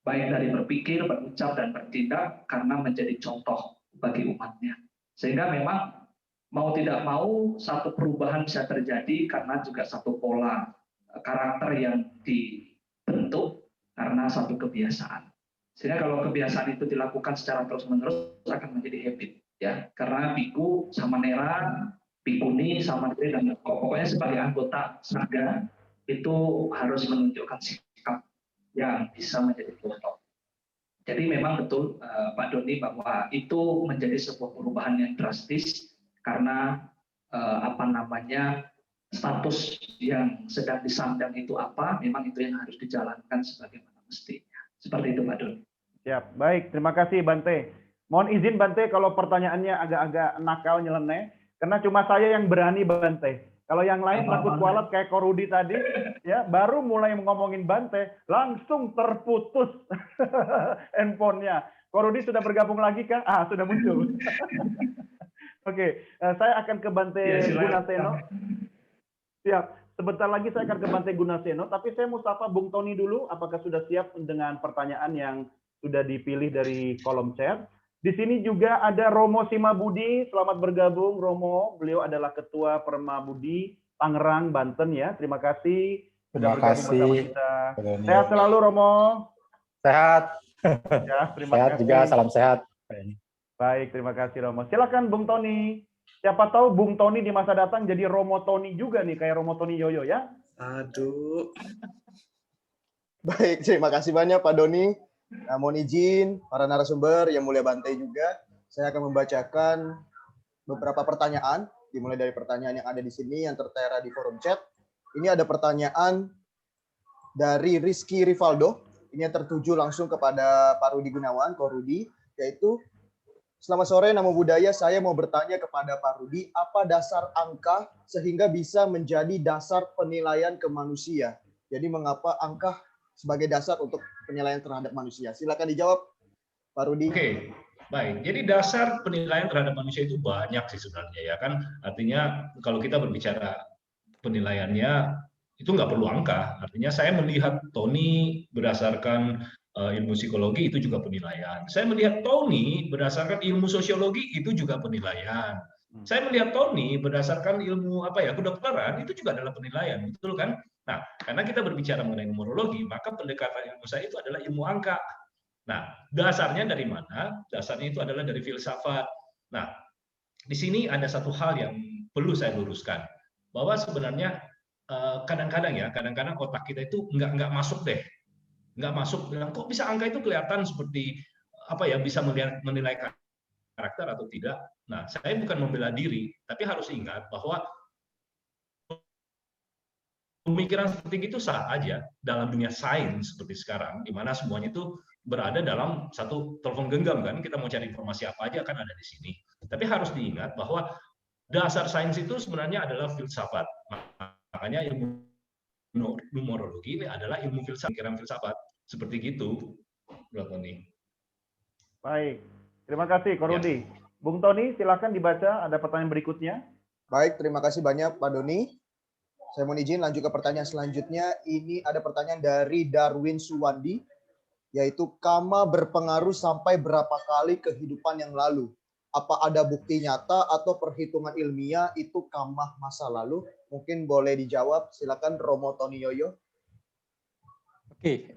Speaker 6: baik dari berpikir, berucap, dan bertindak, karena menjadi contoh bagi umatnya. Sehingga memang mau tidak mau satu perubahan bisa terjadi karena juga satu pola karakter yang dibentuk karena satu kebiasaan. Sehingga kalau kebiasaan itu dilakukan secara terus-menerus akan menjadi habit, ya. Karena biku sama nera, bikuni sama nera, dan pokoknya sebagai anggota sangga itu harus menunjukkan sikap yang bisa menjadi contoh. Jadi memang betul Pak Doni bahwa itu menjadi sebuah perubahan yang drastis karena status yang sedang disandang itu apa, memang itu yang harus dijalankan sebagaimana mestinya. Seperti itu Pak Doni.
Speaker 5: Siap, baik. Terima kasih Bante. Mohon izin Bante kalau pertanyaannya agak-agak nakal nyeleneh, karena cuma saya yang berani Bante. Kalau yang lain takut kualat kayak Korudi tadi, ya baru mulai ngomongin Bante, langsung terputus handphonenya. Korudi sudah bergabung lagi kah? Ah, sudah muncul. Oke, saya akan ke Bante Gunaseno. Siap, sebentar lagi saya akan ke Bante Gunaseno, tapi saya mau sapa Bung Tony dulu, apakah sudah siap dengan pertanyaan yang sudah dipilih dari kolom chat. Di sini juga ada Romo Simabudi, selamat bergabung Romo, beliau adalah Ketua Permabudi Tangerang, Banten ya. Terima kasih sudah bergabung bersama kita. Sehat selalu Romo.
Speaker 7: Sehat.
Speaker 5: Ya, terima
Speaker 7: sehat
Speaker 5: kasih.
Speaker 7: juga, salam sehat.
Speaker 5: Baik, terima kasih Romo. Silakan Bung Tony. Siapa tahu Bung Tony di masa datang jadi Romo Tony juga nih, kayak Romo Tony Yoyo ya.
Speaker 1: Aduh. Baik, terima kasih banyak Pak Doni. Mohon izin para narasumber yang mulia Bante juga, saya akan membacakan beberapa pertanyaan, dimulai dari pertanyaan yang ada di sini yang tertera di forum chat. Ini ada pertanyaan dari Rizky Rivaldo, ini yang tertuju langsung kepada Pak Rudi Gunawan, Ko Rudi, yaitu selamat sore, Namo Buddhaya, saya mau bertanya kepada Pak Rudi, apa dasar angka sehingga bisa menjadi dasar penilaian ke manusia? Jadi mengapa angka sebagai dasar untuk penilaian terhadap manusia? Silakan dijawab, Pak Rudi.
Speaker 4: Oke, baik. Jadi dasar penilaian terhadap manusia itu banyak sih sebenarnya ya kan. Artinya kalau kita berbicara penilaiannya itu nggak perlu angka. Artinya saya melihat Tony berdasarkan ilmu psikologi itu juga penilaian. Saya melihat Tony berdasarkan ilmu sosiologi itu juga penilaian. Saya melihat Tony berdasarkan ilmu kedokteran itu juga adalah penilaian, betul kan? Nah, karena kita berbicara mengenai numerologi, maka pendekatan ilmu saya itu adalah ilmu angka. Nah, dasarnya dari mana? Dasarnya itu adalah dari filsafat. Nah, di sini ada satu hal yang perlu saya luruskan, bahwa sebenarnya kadang-kadang otak kita itu nggak masuk deh, nggak masuk. Kok bisa angka itu kelihatan seperti bisa menilai karakter atau tidak? Nah, saya bukan membela diri, tapi harus ingat bahwa pemikiran seperti itu sah aja dalam dunia sains seperti sekarang, di mana semuanya itu berada dalam satu telepon genggam kan, kita mau cari informasi apa aja kan ada di sini. Tapi harus diingat bahwa dasar sains itu sebenarnya adalah filsafat. Makanya ilmu numerologi ini adalah ilmu pikiran filsafat. Seperti gitu, Bro Tony.
Speaker 5: Baik, terima kasih Ko Rudi. Ya. Bung Tony, silakan dibaca, ada pertanyaan berikutnya.
Speaker 1: Baik, terima kasih banyak Pak Doni. Saya mohon izin lanjut ke pertanyaan selanjutnya. Ini ada pertanyaan dari Darwin Suwandi, yaitu karma berpengaruh sampai berapa kali kehidupan yang lalu? Apa ada bukti nyata atau perhitungan ilmiah itu karma masa lalu? Mungkin boleh dijawab. Silakan Romo Tony Yoyo.
Speaker 3: Oke,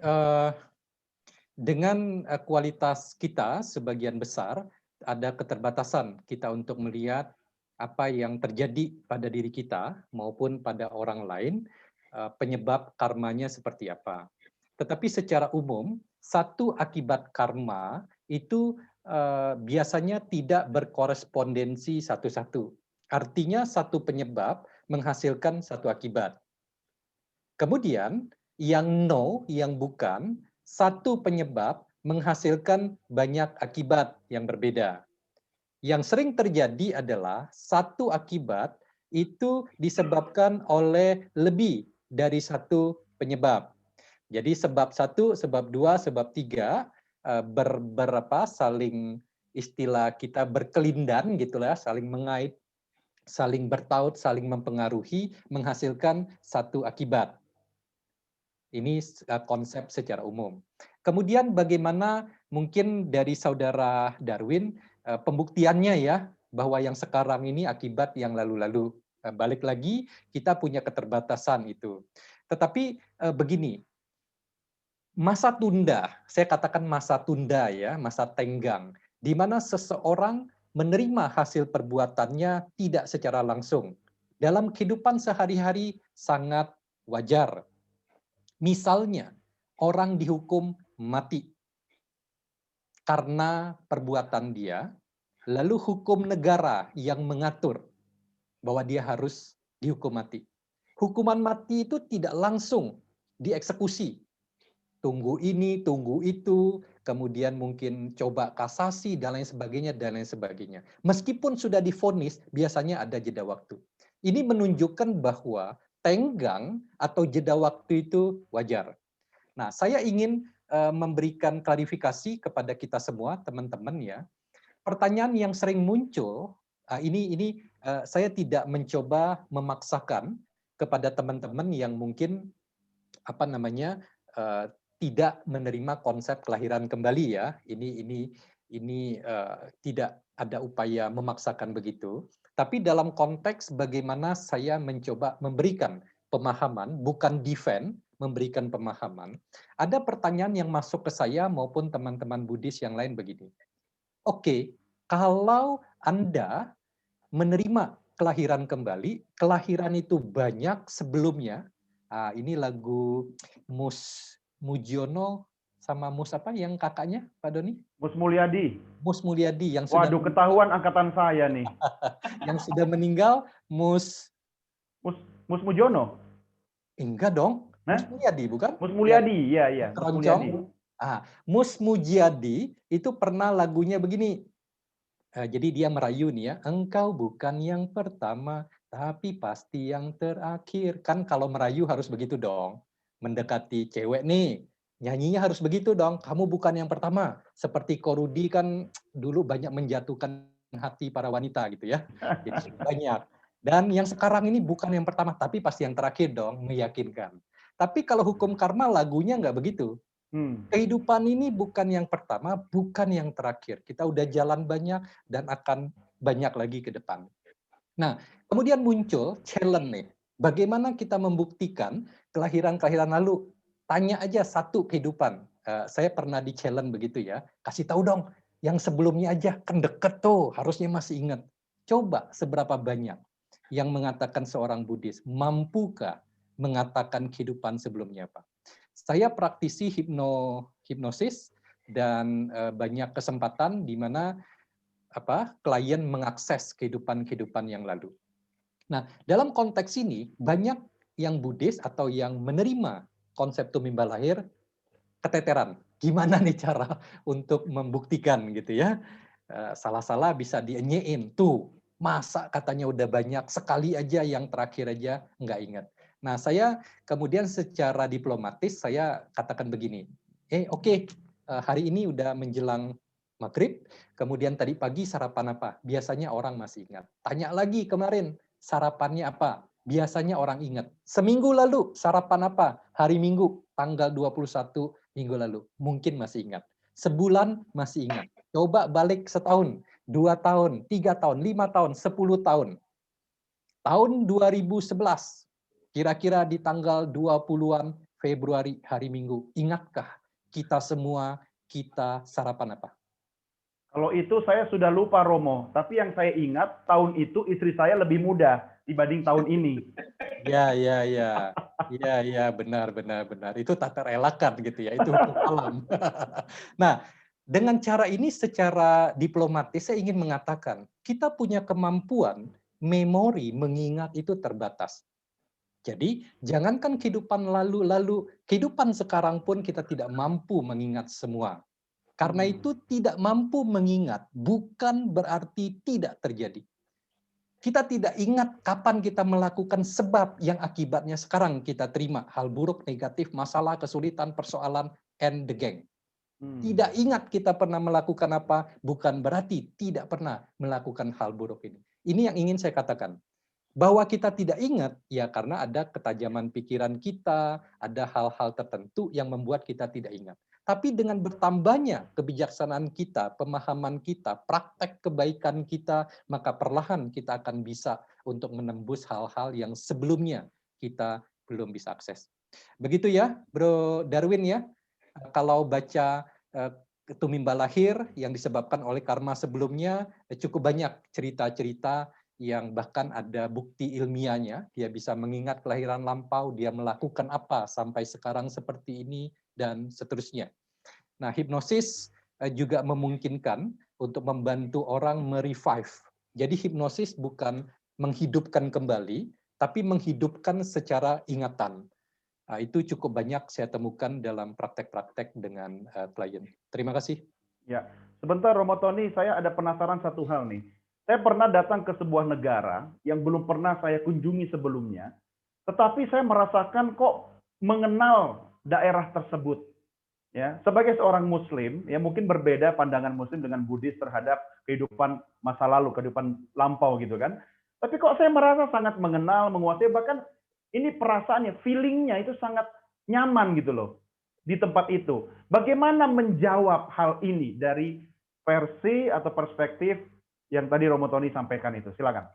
Speaker 3: dengan kualitas kita sebagian besar ada keterbatasan kita untuk melihat apa yang terjadi pada diri kita maupun pada orang lain, penyebab karmanya seperti apa. Tetapi secara umum, satu akibat karma itu biasanya tidak berkorespondensi satu-satu. Artinya satu penyebab menghasilkan satu akibat. Kemudian yang bukan, satu penyebab menghasilkan banyak akibat yang berbeda. Yang sering terjadi adalah satu akibat itu disebabkan oleh lebih dari satu penyebab. Jadi sebab 1, sebab 2, sebab 3 saling istilah kita berkelindan gitulah, saling mengait, saling bertaut, saling mempengaruhi, menghasilkan satu akibat. Ini konsep secara umum. Kemudian bagaimana mungkin dari saudara Darwin pembuktiannya ya, bahwa yang sekarang ini akibat yang lalu-lalu. Balik lagi, kita punya keterbatasan itu. Tetapi begini, masa tunda, saya katakan masa tunda ya, masa tenggang, di mana seseorang menerima hasil perbuatannya tidak secara langsung. Dalam kehidupan sehari-hari sangat wajar. Misalnya, orang dihukum mati karena perbuatan dia, lalu hukum negara yang mengatur bahwa dia harus dihukum mati. Hukuman mati itu tidak langsung dieksekusi. Tunggu ini, tunggu itu, kemudian mungkin coba kasasi, dan lain sebagainya, dan lain sebagainya. Meskipun sudah divonis, biasanya ada jeda waktu. Ini menunjukkan bahwa tenggang atau jeda waktu itu wajar. Nah, saya ingin memberikan klarifikasi kepada kita semua, teman-teman ya. Pertanyaan yang sering muncul, ini saya tidak mencoba memaksakan kepada teman-teman yang mungkin tidak menerima konsep kelahiran kembali ya. Ini tidak ada upaya memaksakan begitu. Tapi dalam konteks bagaimana saya mencoba memberikan pemahaman, bukan defend, memberikan pemahaman. Ada pertanyaan yang masuk ke saya maupun teman-teman Buddhis yang lain begini. Oke, kalau Anda menerima kelahiran kembali, kelahiran itu banyak sebelumnya. Ini lagu Mus Mujiono sama Mus apa yang kakaknya, Pak Doni?
Speaker 5: Mus Mulyadi.
Speaker 3: Mus Mulyadi yang sudah
Speaker 5: Waduh, ketahuan angkatan saya nih.
Speaker 3: yang sudah meninggal, Mus
Speaker 5: Mujono.
Speaker 3: Enggak dong. Mus Mulyadi bukan?
Speaker 5: Mus Mulyadi, iya.
Speaker 3: Keroncong. Mus Mulyadi itu pernah lagunya begini. Jadi dia merayu nih ya, engkau bukan yang pertama, tapi pasti yang terakhir. Kan kalau merayu harus begitu dong. Mendekati cewek nih, nyanyinya harus begitu dong. Kamu bukan yang pertama. Seperti Korudi kan dulu banyak menjatuhkan hati para wanita gitu ya. Jadi banyak. Dan yang sekarang ini bukan yang pertama, tapi pasti yang terakhir dong, meyakinkan. Tapi kalau hukum karma lagunya nggak begitu. Kehidupan ini bukan yang pertama, bukan yang terakhir. Kita udah jalan banyak dan akan banyak lagi ke depan. Nah, kemudian muncul challenge nih. Bagaimana kita membuktikan kelahiran-kelahiran lalu? Tanya aja satu kehidupan. Saya pernah di challenge begitu ya. Kasih tahu dong, yang sebelumnya aja kan deket tuh, harusnya masih ingat. Coba seberapa banyak yang mengatakan seorang Buddhis, mampukah mengatakan kehidupan sebelumnya, Pak? Saya praktisi hipnosis dan banyak kesempatan di mana klien mengakses kehidupan yang lalu. Nah, dalam konteks ini banyak yang Buddhis atau yang menerima konsep tumimba lahir keteteran. Gimana nih cara untuk membuktikan gitu ya? Salah-salah bisa dienyein. Tuh, masa katanya udah banyak, sekali aja yang terakhir aja nggak ingat. Nah, saya kemudian secara diplomatis saya katakan begini, oke, hari ini udah menjelang maghrib, kemudian tadi pagi sarapan apa? Biasanya orang masih ingat. Tanya lagi kemarin, sarapannya apa? Biasanya orang ingat. Seminggu lalu, sarapan apa? Hari Minggu, tanggal 21 minggu lalu. Mungkin masih ingat. Sebulan masih ingat. Coba balik setahun, 2 tahun, 3 tahun, 5 tahun, 10 tahun. Tahun 2011, kira-kira di tanggal 20-an Februari, hari Minggu, ingatkah kita semua kita sarapan apa?
Speaker 5: Kalau itu saya sudah lupa, Romo. Tapi yang saya ingat, tahun itu istri saya lebih muda dibanding tahun ini.
Speaker 3: Ya, benar. Itu tak terelakkan gitu ya, itu hukum alam. Nah, dengan cara ini secara diplomatis saya ingin mengatakan, kita punya kemampuan memori mengingat itu terbatas. Jadi, jangankan kehidupan lalu, kehidupan sekarang pun kita tidak mampu mengingat semua. Karena itu tidak mampu mengingat bukan berarti tidak terjadi. Kita tidak ingat kapan kita melakukan sebab yang akibatnya sekarang kita terima hal buruk, negatif, masalah, kesulitan, persoalan, and the gang. Tidak ingat kita pernah melakukan apa, bukan berarti tidak pernah melakukan hal buruk ini. Ini yang ingin saya katakan. Bahwa kita tidak ingat, ya karena ada ketajaman pikiran kita, ada hal-hal tertentu yang membuat kita tidak ingat. Tapi dengan bertambahnya kebijaksanaan kita, pemahaman kita, praktek kebaikan kita, maka perlahan kita akan bisa untuk menembus hal-hal yang sebelumnya kita belum bisa akses. Begitu ya, Bro Darwin ya. Kalau baca tumimba lahir yang disebabkan oleh karma sebelumnya, cukup banyak cerita-cerita yang bahkan ada bukti ilmiahnya, dia bisa mengingat kelahiran lampau, dia melakukan apa sampai sekarang seperti ini, dan seterusnya. Nah, hipnosis juga memungkinkan untuk membantu orang merevive. Jadi hipnosis bukan menghidupkan kembali, tapi menghidupkan secara ingatan. Nah, itu cukup banyak saya temukan dalam praktek-praktek dengan klien. Terima kasih.
Speaker 5: Ya, sebentar Romo Tony, saya ada penasaran satu hal nih. Saya pernah datang ke sebuah negara yang belum pernah saya kunjungi sebelumnya, tetapi saya merasakan kok mengenal daerah tersebut. Ya, sebagai seorang Muslim, ya mungkin berbeda pandangan Muslim dengan Buddhis terhadap kehidupan masa lalu, kehidupan lampau gitu kan. Tapi kok saya merasa sangat mengenal, menguasai, bahkan ini perasaannya, feelingnya itu sangat nyaman gitu loh di tempat itu. Bagaimana menjawab hal ini dari versi atau perspektif yang tadi Romo Tony sampaikan itu? Silakan.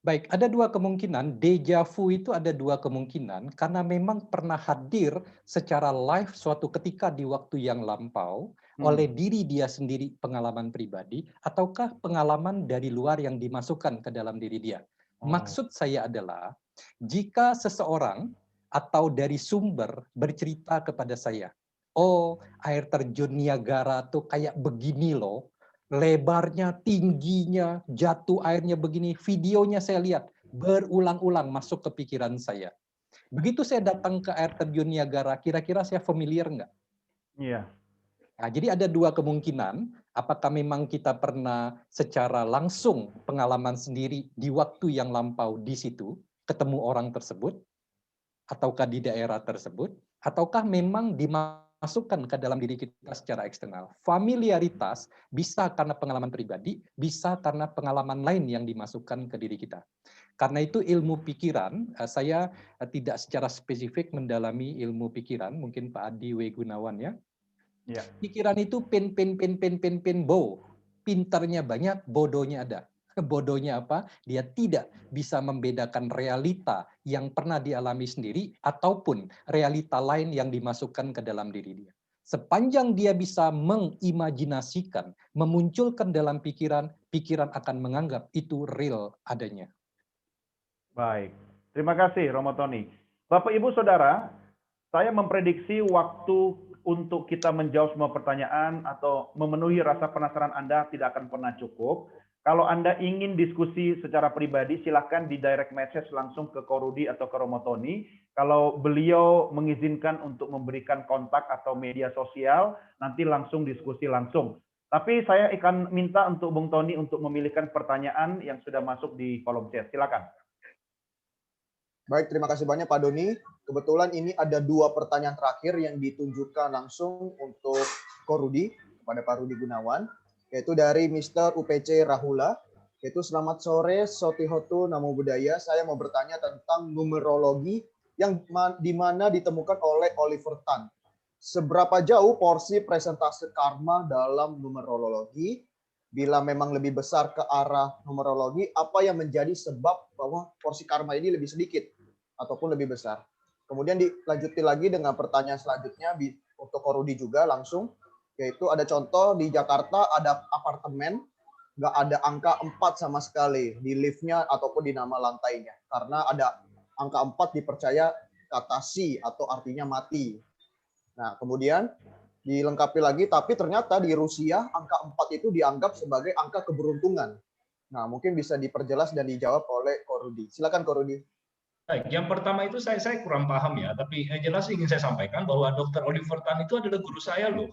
Speaker 3: Baik, ada dua kemungkinan. Deja vu itu ada dua kemungkinan karena memang pernah hadir secara live suatu ketika di waktu yang lampau oleh diri dia sendiri, pengalaman pribadi, ataukah pengalaman dari luar yang dimasukkan ke dalam diri dia. Maksud saya adalah jika seseorang atau dari sumber bercerita kepada saya, oh air terjun Niagara tuh kayak begini loh, lebarnya, tingginya, jatuh airnya begini, videonya saya lihat berulang-ulang masuk ke pikiran saya. Begitu saya datang ke air terjun Niagara, kira-kira saya familiar nggak?
Speaker 5: Iya.
Speaker 3: Nah, jadi ada dua kemungkinan, apakah memang kita pernah secara langsung pengalaman sendiri di waktu yang lampau di situ, ketemu orang tersebut, ataukah di daerah tersebut, ataukah memang dimasukkan ke dalam diri kita secara eksternal. Familiaritas bisa karena pengalaman pribadi, bisa karena pengalaman lain yang dimasukkan ke diri kita. Karena itu ilmu pikiran, saya tidak secara spesifik mendalami ilmu pikiran, mungkin Pak Adi W. Gunawan ya. Ya. Pikiran itu bow. Pintarnya banyak, bodohnya ada. Bodohnya apa? Dia tidak bisa membedakan realita yang pernah dialami sendiri ataupun realita lain yang dimasukkan ke dalam diri dia. Sepanjang dia bisa mengimajinasikan, memunculkan dalam pikiran, pikiran akan menganggap itu real adanya.
Speaker 5: Baik, terima kasih Romo Tony. Bapak Ibu Saudara, saya memprediksi waktu untuk kita menjawab semua pertanyaan atau memenuhi rasa penasaran Anda tidak akan pernah cukup. Kalau Anda ingin diskusi secara pribadi, silahkan di direct message langsung ke Korudi atau ke Romo Tony. Kalau beliau mengizinkan untuk memberikan kontak atau media sosial, nanti langsung diskusi langsung. Tapi saya akan minta untuk Bung Tony untuk memilihkan pertanyaan yang sudah masuk di kolom chat. Silakan.
Speaker 1: Baik, terima kasih banyak Pak Doni. Kebetulan ini ada dua pertanyaan terakhir yang ditunjukkan langsung untuk Korudi, kepada Pak Rudi Gunawan, yaitu dari Mr. UPC Rahula, yaitu selamat sore Sotihotu Namo Buddhaya. Saya mau bertanya tentang numerologi yang di mana ditemukan oleh Oliver Tan. Seberapa jauh porsi presentase karma dalam numerologi? Bila memang lebih besar ke arah numerologi, apa yang menjadi sebab bahwa porsi karma ini lebih sedikit ataupun lebih besar? Kemudian dilanjuti lagi dengan pertanyaan selanjutnya untuk Korudi juga langsung, yaitu ada contoh di Jakarta ada apartemen, nggak ada angka 4 sama sekali di liftnya ataupun di nama lantainya. Karena ada angka 4 dipercaya kata si atau artinya mati. Nah, kemudian dilengkapi lagi, tapi ternyata di Rusia angka 4 itu dianggap sebagai angka keberuntungan. Nah, mungkin bisa diperjelas dan dijawab oleh Korudi. Silakan Korudi.
Speaker 4: Baik, yang pertama itu saya kurang paham ya, tapi jelas ingin saya sampaikan bahwa Dr. Oliver Tan itu adalah guru saya loh.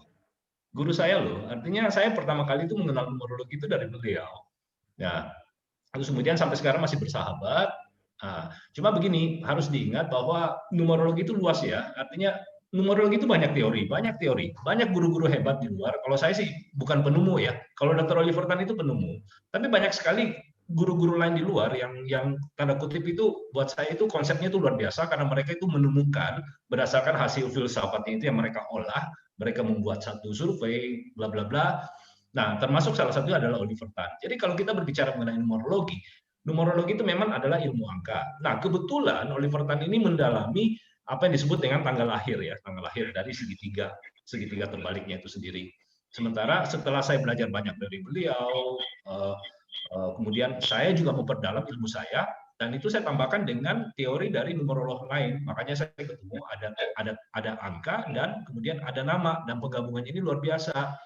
Speaker 4: Guru saya loh, artinya saya pertama kali itu mengenal numerologi itu dari beliau. Ya, Terus kemudian sampai sekarang masih bersahabat. Nah, cuma begini, harus diingat bahwa numerologi itu luas ya. Artinya numerologi itu banyak teori, banyak guru-guru hebat di luar. Kalau saya sih bukan penemu ya. Kalau Dr. Oliver Tan itu penemu. Tapi banyak sekali guru-guru lain di luar yang tanda kutip itu buat saya itu konsepnya itu luar biasa karena mereka itu menemukan berdasarkan hasil filsafatnya itu yang mereka olah, mereka membuat satu survei, bla bla bla. Nah, termasuk salah satunya adalah Oliver Tan. Jadi kalau kita berbicara mengenai numerologi, numerologi itu memang adalah ilmu angka. Nah, kebetulan Oliver Tan ini mendalami apa yang disebut dengan tanggal lahir ya, tanggal lahir dari segitiga terbaliknya itu sendiri. Sementara setelah saya belajar banyak dari beliau, kemudian saya juga memperdalam ilmu saya, dan itu saya tambahkan dengan teori dari numerolog lain. Makanya saya ketemu ada angka dan kemudian ada nama, dan penggabungannya ini luar biasa.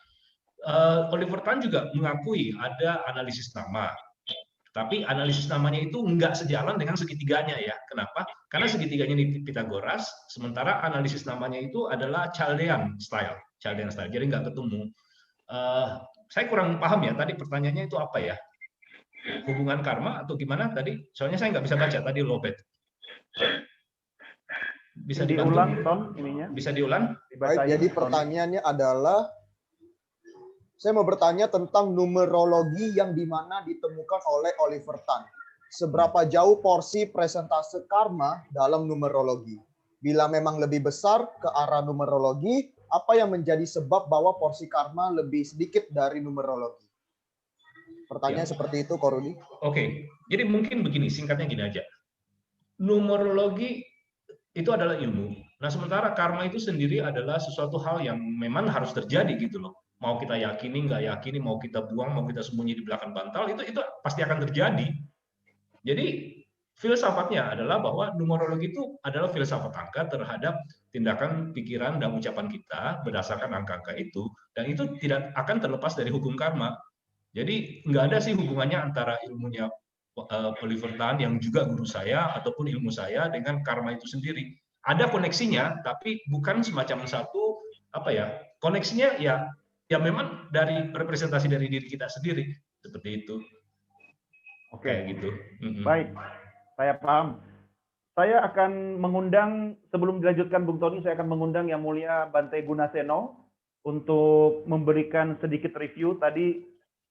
Speaker 4: Oliver Tan juga mengakui ada analisis nama. Tapi analisis namanya itu nggak sejalan dengan segitiganya ya. Kenapa? Karena segitiganya ini Pythagoras, sementara analisis namanya itu adalah Chaldean style. Jadi nggak ketemu. Saya kurang paham ya, tadi pertanyaannya itu apa ya? Hubungan karma atau gimana tadi? Soalnya saya nggak bisa baca tadi lobet. Bisa
Speaker 5: diulang, Ton, ininya?
Speaker 4: Bisa diulang?
Speaker 1: Baik, jadi pertanyaannya adalah, saya mau bertanya tentang numerologi yang dimana ditemukan oleh Oliver Tan. Seberapa jauh porsi presentase karma dalam numerologi? Bila memang lebih besar ke arah numerologi, apa yang menjadi sebab bahwa porsi karma lebih sedikit dari numerologi? Pertanyaan seperti itu, Korudi.
Speaker 4: Oke, jadi mungkin begini, singkatnya gini aja. Numerologi itu adalah ilmu. Nah, sementara karma itu sendiri adalah sesuatu hal yang memang harus terjadi gitu loh. Mau kita yakini, nggak yakini, mau kita buang, mau kita sembunyi di belakang bantal, itu pasti akan terjadi. Jadi filsafatnya adalah bahwa numerologi itu adalah filsafat angka terhadap tindakan, pikiran, dan ucapan kita berdasarkan angka-angka itu, dan itu tidak akan terlepas dari hukum karma. Jadi nggak ada sih hubungannya antara ilmunya Oliver Tan yang juga guru saya ataupun ilmu saya dengan karma itu sendiri. Ada koneksinya, tapi bukan semacam satu apa ya, koneksinya ya memang dari representasi dari diri kita sendiri seperti itu.
Speaker 5: Oke,
Speaker 4: gitu.
Speaker 5: Baik, saya paham. Saya akan mengundang, sebelum dilanjutkan Bung Tony, saya akan mengundang Yang Mulia Bante Gunaseno untuk memberikan sedikit review. Tadi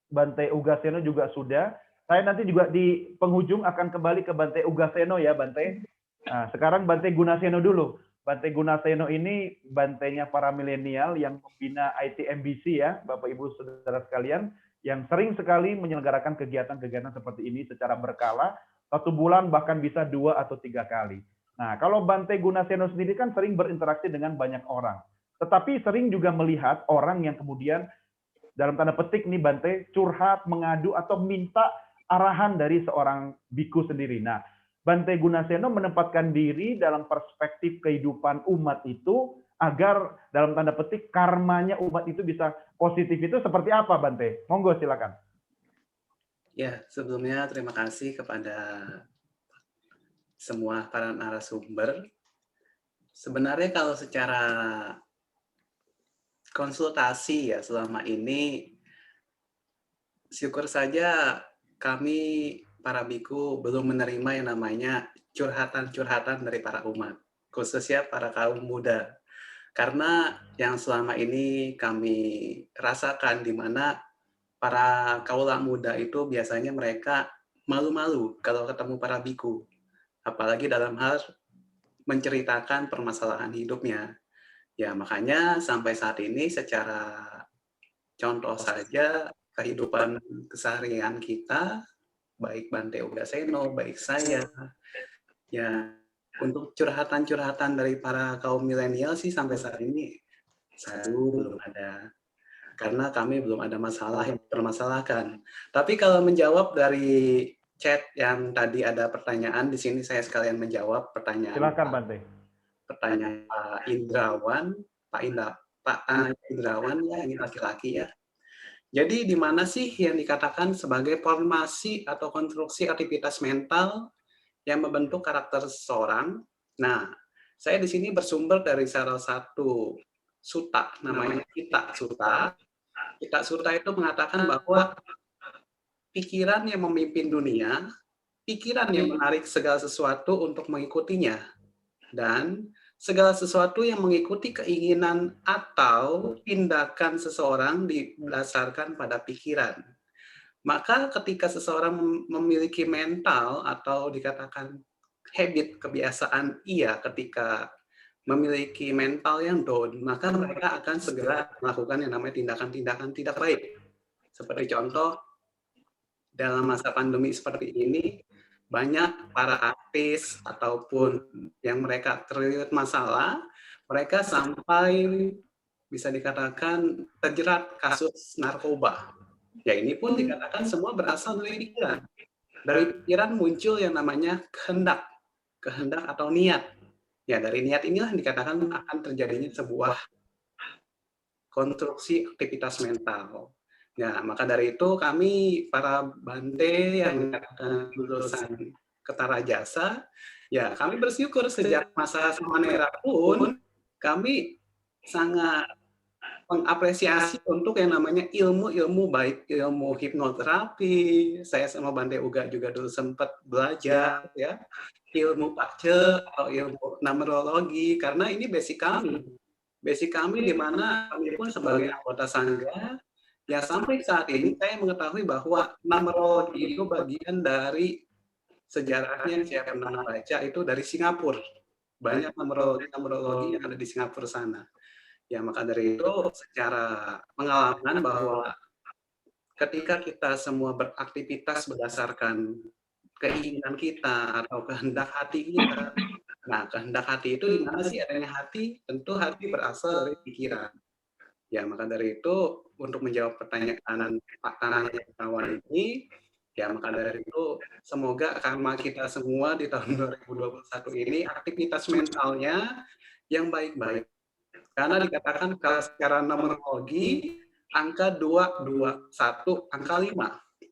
Speaker 5: Bante Ugaseno juga sudah. Saya nanti juga di penghujung akan kembali ke Bante Ugaseno ya, Bante. Nah, sekarang Bante Gunaseno dulu. Bante Gunaseno ini bantenya para milenial yang membina ITMBC ya, Bapak Ibu Saudara sekalian, yang sering sekali menyelenggarakan kegiatan-kegiatan seperti ini secara berkala, 1 bulan bahkan bisa 2 atau 3 kali. Nah, kalau Bante Gunaseno sendiri kan sering berinteraksi dengan banyak orang, tetapi sering juga melihat orang yang kemudian dalam tanda petik nih Bante curhat, mengadu atau minta arahan dari seorang biku sendiri. Nah, Bante Gunaseno menempatkan diri dalam perspektif kehidupan umat itu agar dalam tanda petik karmanya umat itu bisa positif, itu seperti apa Bante? Monggo silakan.
Speaker 8: Ya, sebelumnya terima kasih kepada semua para narasumber. Sebenarnya kalau secara konsultasi ya selama ini, syukur saja kami para biku belum menerima yang namanya curhatan-curhatan dari para umat, khususnya para kaum muda. Karena yang selama ini kami rasakan di mana para kaula muda itu biasanya mereka malu-malu kalau ketemu para biku, apalagi dalam hal menceritakan permasalahan hidupnya. Ya, makanya sampai saat ini secara contoh saja kehidupan keseharian kita, baik Bante Ugaseno, baik saya, ya untuk curhatan-curhatan dari para kaum milenial sih sampai saat ini saya belum ada, karena kami belum ada masalah yang dipermasalahkan. Tapi kalau menjawab dari chat yang tadi ada pertanyaan, di sini saya sekalian menjawab pertanyaan.
Speaker 5: Silakan Bante.
Speaker 8: Pertanyaan Pak Indrawan, Pak Indrawan ya, ini laki-laki ya. Jadi di mana sih yang dikatakan sebagai formasi atau konstruksi aktivitas mental yang membentuk karakter seseorang? Nah, saya di sini bersumber dari salah satu sutta, namanya Pitta Sutta. Pitta Sutta itu mengatakan bahwa pikiran yang memimpin dunia, pikiran yang menarik segala sesuatu untuk mengikutinya, dan segala sesuatu yang mengikuti keinginan atau tindakan seseorang didasarkan pada pikiran. Maka ketika seseorang memiliki mental atau dikatakan habit, kebiasaan ketika memiliki mental yang down, maka mereka akan segera melakukan yang namanya tindakan-tindakan tidak baik. Seperti contoh, dalam masa pandemi seperti ini, banyak para artis ataupun yang mereka terlilit masalah, mereka sampai bisa dikatakan terjerat kasus narkoba. Ya, ini pun dikatakan semua berasal dari pikiran. Dari pikiran muncul yang namanya kehendak atau niat. Ya, dari niat inilah dikatakan akan terjadinya sebuah konstruksi aktivitas mental. Ya, maka dari itu kami para Bante yang dikatakan lulusan Ketara Jasa, ya kami bersyukur sejak masa Samanera pun kami sangat mengapresiasi untuk yang namanya ilmu-ilmu baik ilmu hipnoterapi. Saya sama Bante Uga juga dulu sempat belajar ya ilmu pakce atau ilmu numerologi, karena ini basic kami di mana kami pun sebagai anggota sangga ya sampai saat ini saya mengetahui bahwa numerologi itu bagian dari sejarahnya yang saya pernah baca itu dari Singapura. Banyak numerologi yang ada di Singapura sana. Ya, maka dari itu secara pengalaman bahwa ketika kita semua beraktivitas berdasarkan keinginan kita atau kehendak hati kita. Nah, kehendak hati itu di mana sih adanya hati? Tentu hati berasal dari pikiran. Ya, maka dari itu untuk menjawab pertanyaan Pak Tanah kawan ini, ya maka dari itu semoga karma kita semua di tahun 2021 ini aktivitas mentalnya yang baik-baik. Karena dikatakan kalau secara numerologi angka 221, angka 5.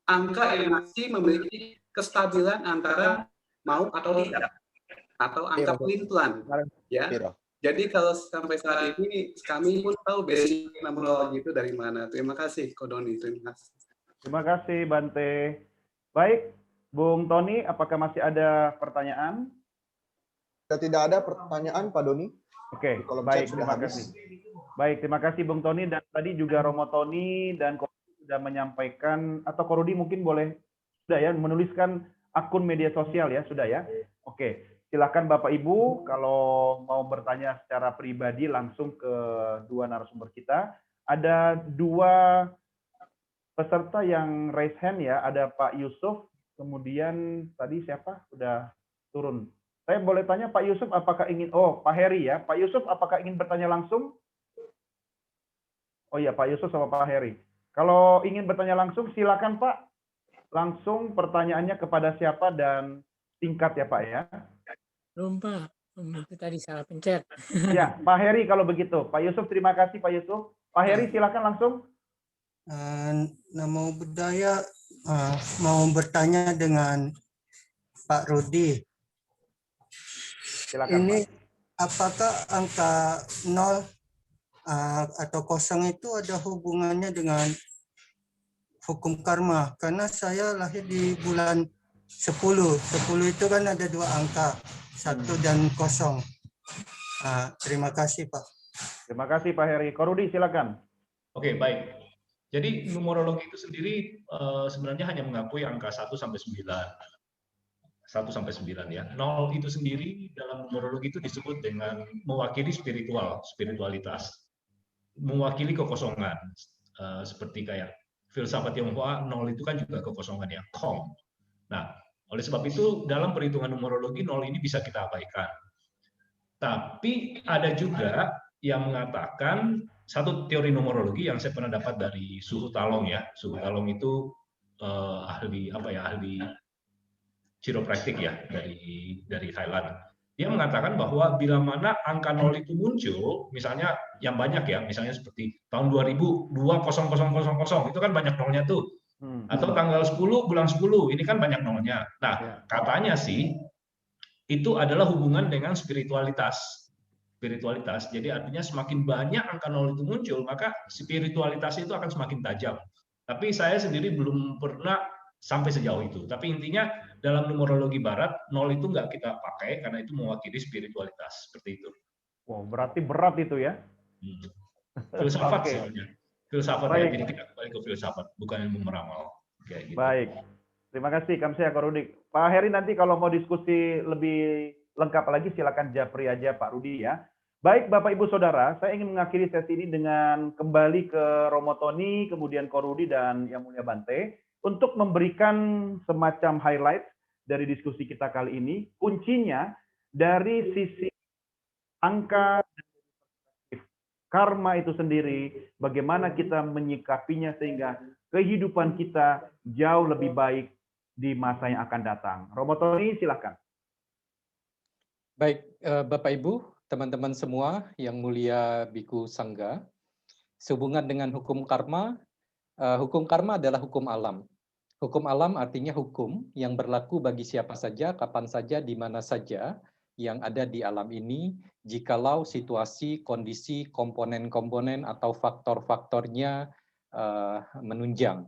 Speaker 8: Angka yang masih memiliki kestabilan antara mau atau tidak, atau angka pelin-pelan, ya. Jadi kalau sampai saat ini kami pun tahu basic numerologi itu dari mana. Terima kasih, Kodoni. Terima kasih.
Speaker 5: Terima kasih, Bante. Baik, Bung Tony, apakah masih ada pertanyaan?
Speaker 1: Tidak ada pertanyaan, Pak Doni.
Speaker 5: Oke,
Speaker 1: Kalau
Speaker 5: baik,
Speaker 1: sudah
Speaker 5: terima
Speaker 1: habis.
Speaker 5: kasih. Baik, terima kasih Bung Tony, dan tadi juga Romo Tony dan Korudi sudah menyampaikan, atau Korudi mungkin boleh sudah ya menuliskan akun media sosial ya, sudah ya. Oke, silakan Bapak Ibu kalau mau bertanya secara pribadi langsung ke dua narasumber kita. Ada dua peserta yang raise hand ya, ada Pak Yusuf, kemudian tadi siapa? Sudah turun. Saya boleh tanya Pak Yusuf apakah ingin, Pak Heri ya. Pak Yusuf apakah ingin bertanya langsung? Oh iya, Pak Yusuf sama Pak Heri. Kalau ingin bertanya langsung, silakan Pak. Langsung pertanyaannya kepada siapa dan singkat ya Pak ya.
Speaker 9: Belum Pak, itu tadi salah pencet.
Speaker 5: Ya, Pak Heri kalau begitu. Pak Yusuf, terima kasih Pak Yusuf. Pak Heri silakan langsung.
Speaker 10: Namo Buddhaya, mau bertanya dengan Pak Rudi.
Speaker 5: Silakan,
Speaker 10: ini
Speaker 5: Pak.
Speaker 10: Apakah angka 0 atau 0 itu ada hubungannya dengan hukum karma? Karena saya lahir di bulan 10. 10 itu kan ada dua angka, 1 dan 0. Terima kasih Pak.
Speaker 5: Terima kasih Pak Heri. Korudi silakan.
Speaker 4: Oke, baik. Jadi numerologi itu sendiri sebenarnya hanya mengakui angka 1 sampai 9. 1 sampai 9 ya. 0 itu sendiri dalam numerologi itu disebut dengan mewakili spiritualitas. Mewakili kekosongan. Seperti kayak filsafat Tionghoa, 0 itu kan juga kekosongan ya, Kong. Nah, oleh sebab itu dalam perhitungan numerologi 0 ini bisa kita abaikan. Tapi ada juga yang mengatakan satu teori numerologi yang saya pernah dapat dari Suhu Talong ya. Suhu Talong itu ahli chiropraktik ya dari Thailand. Dia mengatakan bahwa bila mana angka 0 itu muncul, misalnya yang banyak ya, misalnya seperti tahun 2000 20000 itu kan banyak nolnya tuh. Atau tanggal 10 bulan 10 ini kan banyak nolnya. Nah, katanya sih itu adalah hubungan dengan spiritualitas. Jadi artinya semakin banyak angka 0 itu muncul, maka spiritualitas itu akan semakin tajam. Tapi saya sendiri belum pernah sampai sejauh itu. Tapi intinya dalam numerologi barat, 0 itu nggak kita pakai karena itu mewakili spiritualitas, seperti itu.
Speaker 5: Wow, berarti berat itu ya.
Speaker 4: Filsafat
Speaker 5: Oke.
Speaker 4: soalnya. Filsafat ya,
Speaker 5: Baik.
Speaker 4: jadi kita kembali ke filsafat, bukan ilmu meramal. Kayak gitu.
Speaker 5: Baik. Terima kasih Kamsia Pak Rudi. Pak Heri nanti kalau mau diskusi lebih lengkap lagi silakan japri aja Pak Rudi ya. Baik Bapak Ibu Saudara, saya ingin mengakhiri sesi ini dengan kembali ke Romo Tony, kemudian Ko Rudi dan Yang Mulia Bante untuk memberikan semacam highlight dari diskusi kita kali ini. Kuncinya dari sisi angka karma itu sendiri, bagaimana kita menyikapinya sehingga kehidupan kita jauh lebih baik di masa yang akan datang. Romo Tony, silakan.
Speaker 3: Baik, Bapak Ibu, teman-teman semua yang mulia Biku Sangga, sehubungan dengan hukum karma adalah hukum alam. Hukum alam artinya hukum yang berlaku bagi siapa saja, kapan saja, di mana saja yang ada di alam ini, jikalau situasi, kondisi, komponen-komponen atau faktor-faktornya menunjang.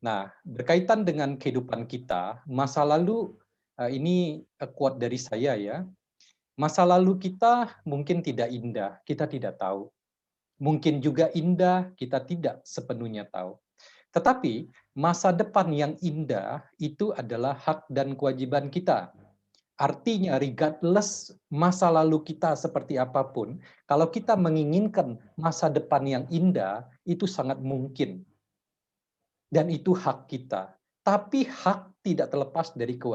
Speaker 3: Nah, berkaitan dengan kehidupan kita, masa lalu ini quote dari saya ya, masa lalu kita mungkin tidak indah, kita tidak tahu. Mungkin juga indah, kita tidak sepenuhnya tahu. Tetapi masa depan yang indah itu adalah hak dan kewajiban kita. Artinya regardless masa lalu kita seperti apapun, kalau kita menginginkan masa depan yang indah, itu sangat mungkin. Dan itu hak kita. Tapi hak tidak terlepas dari kewajiban.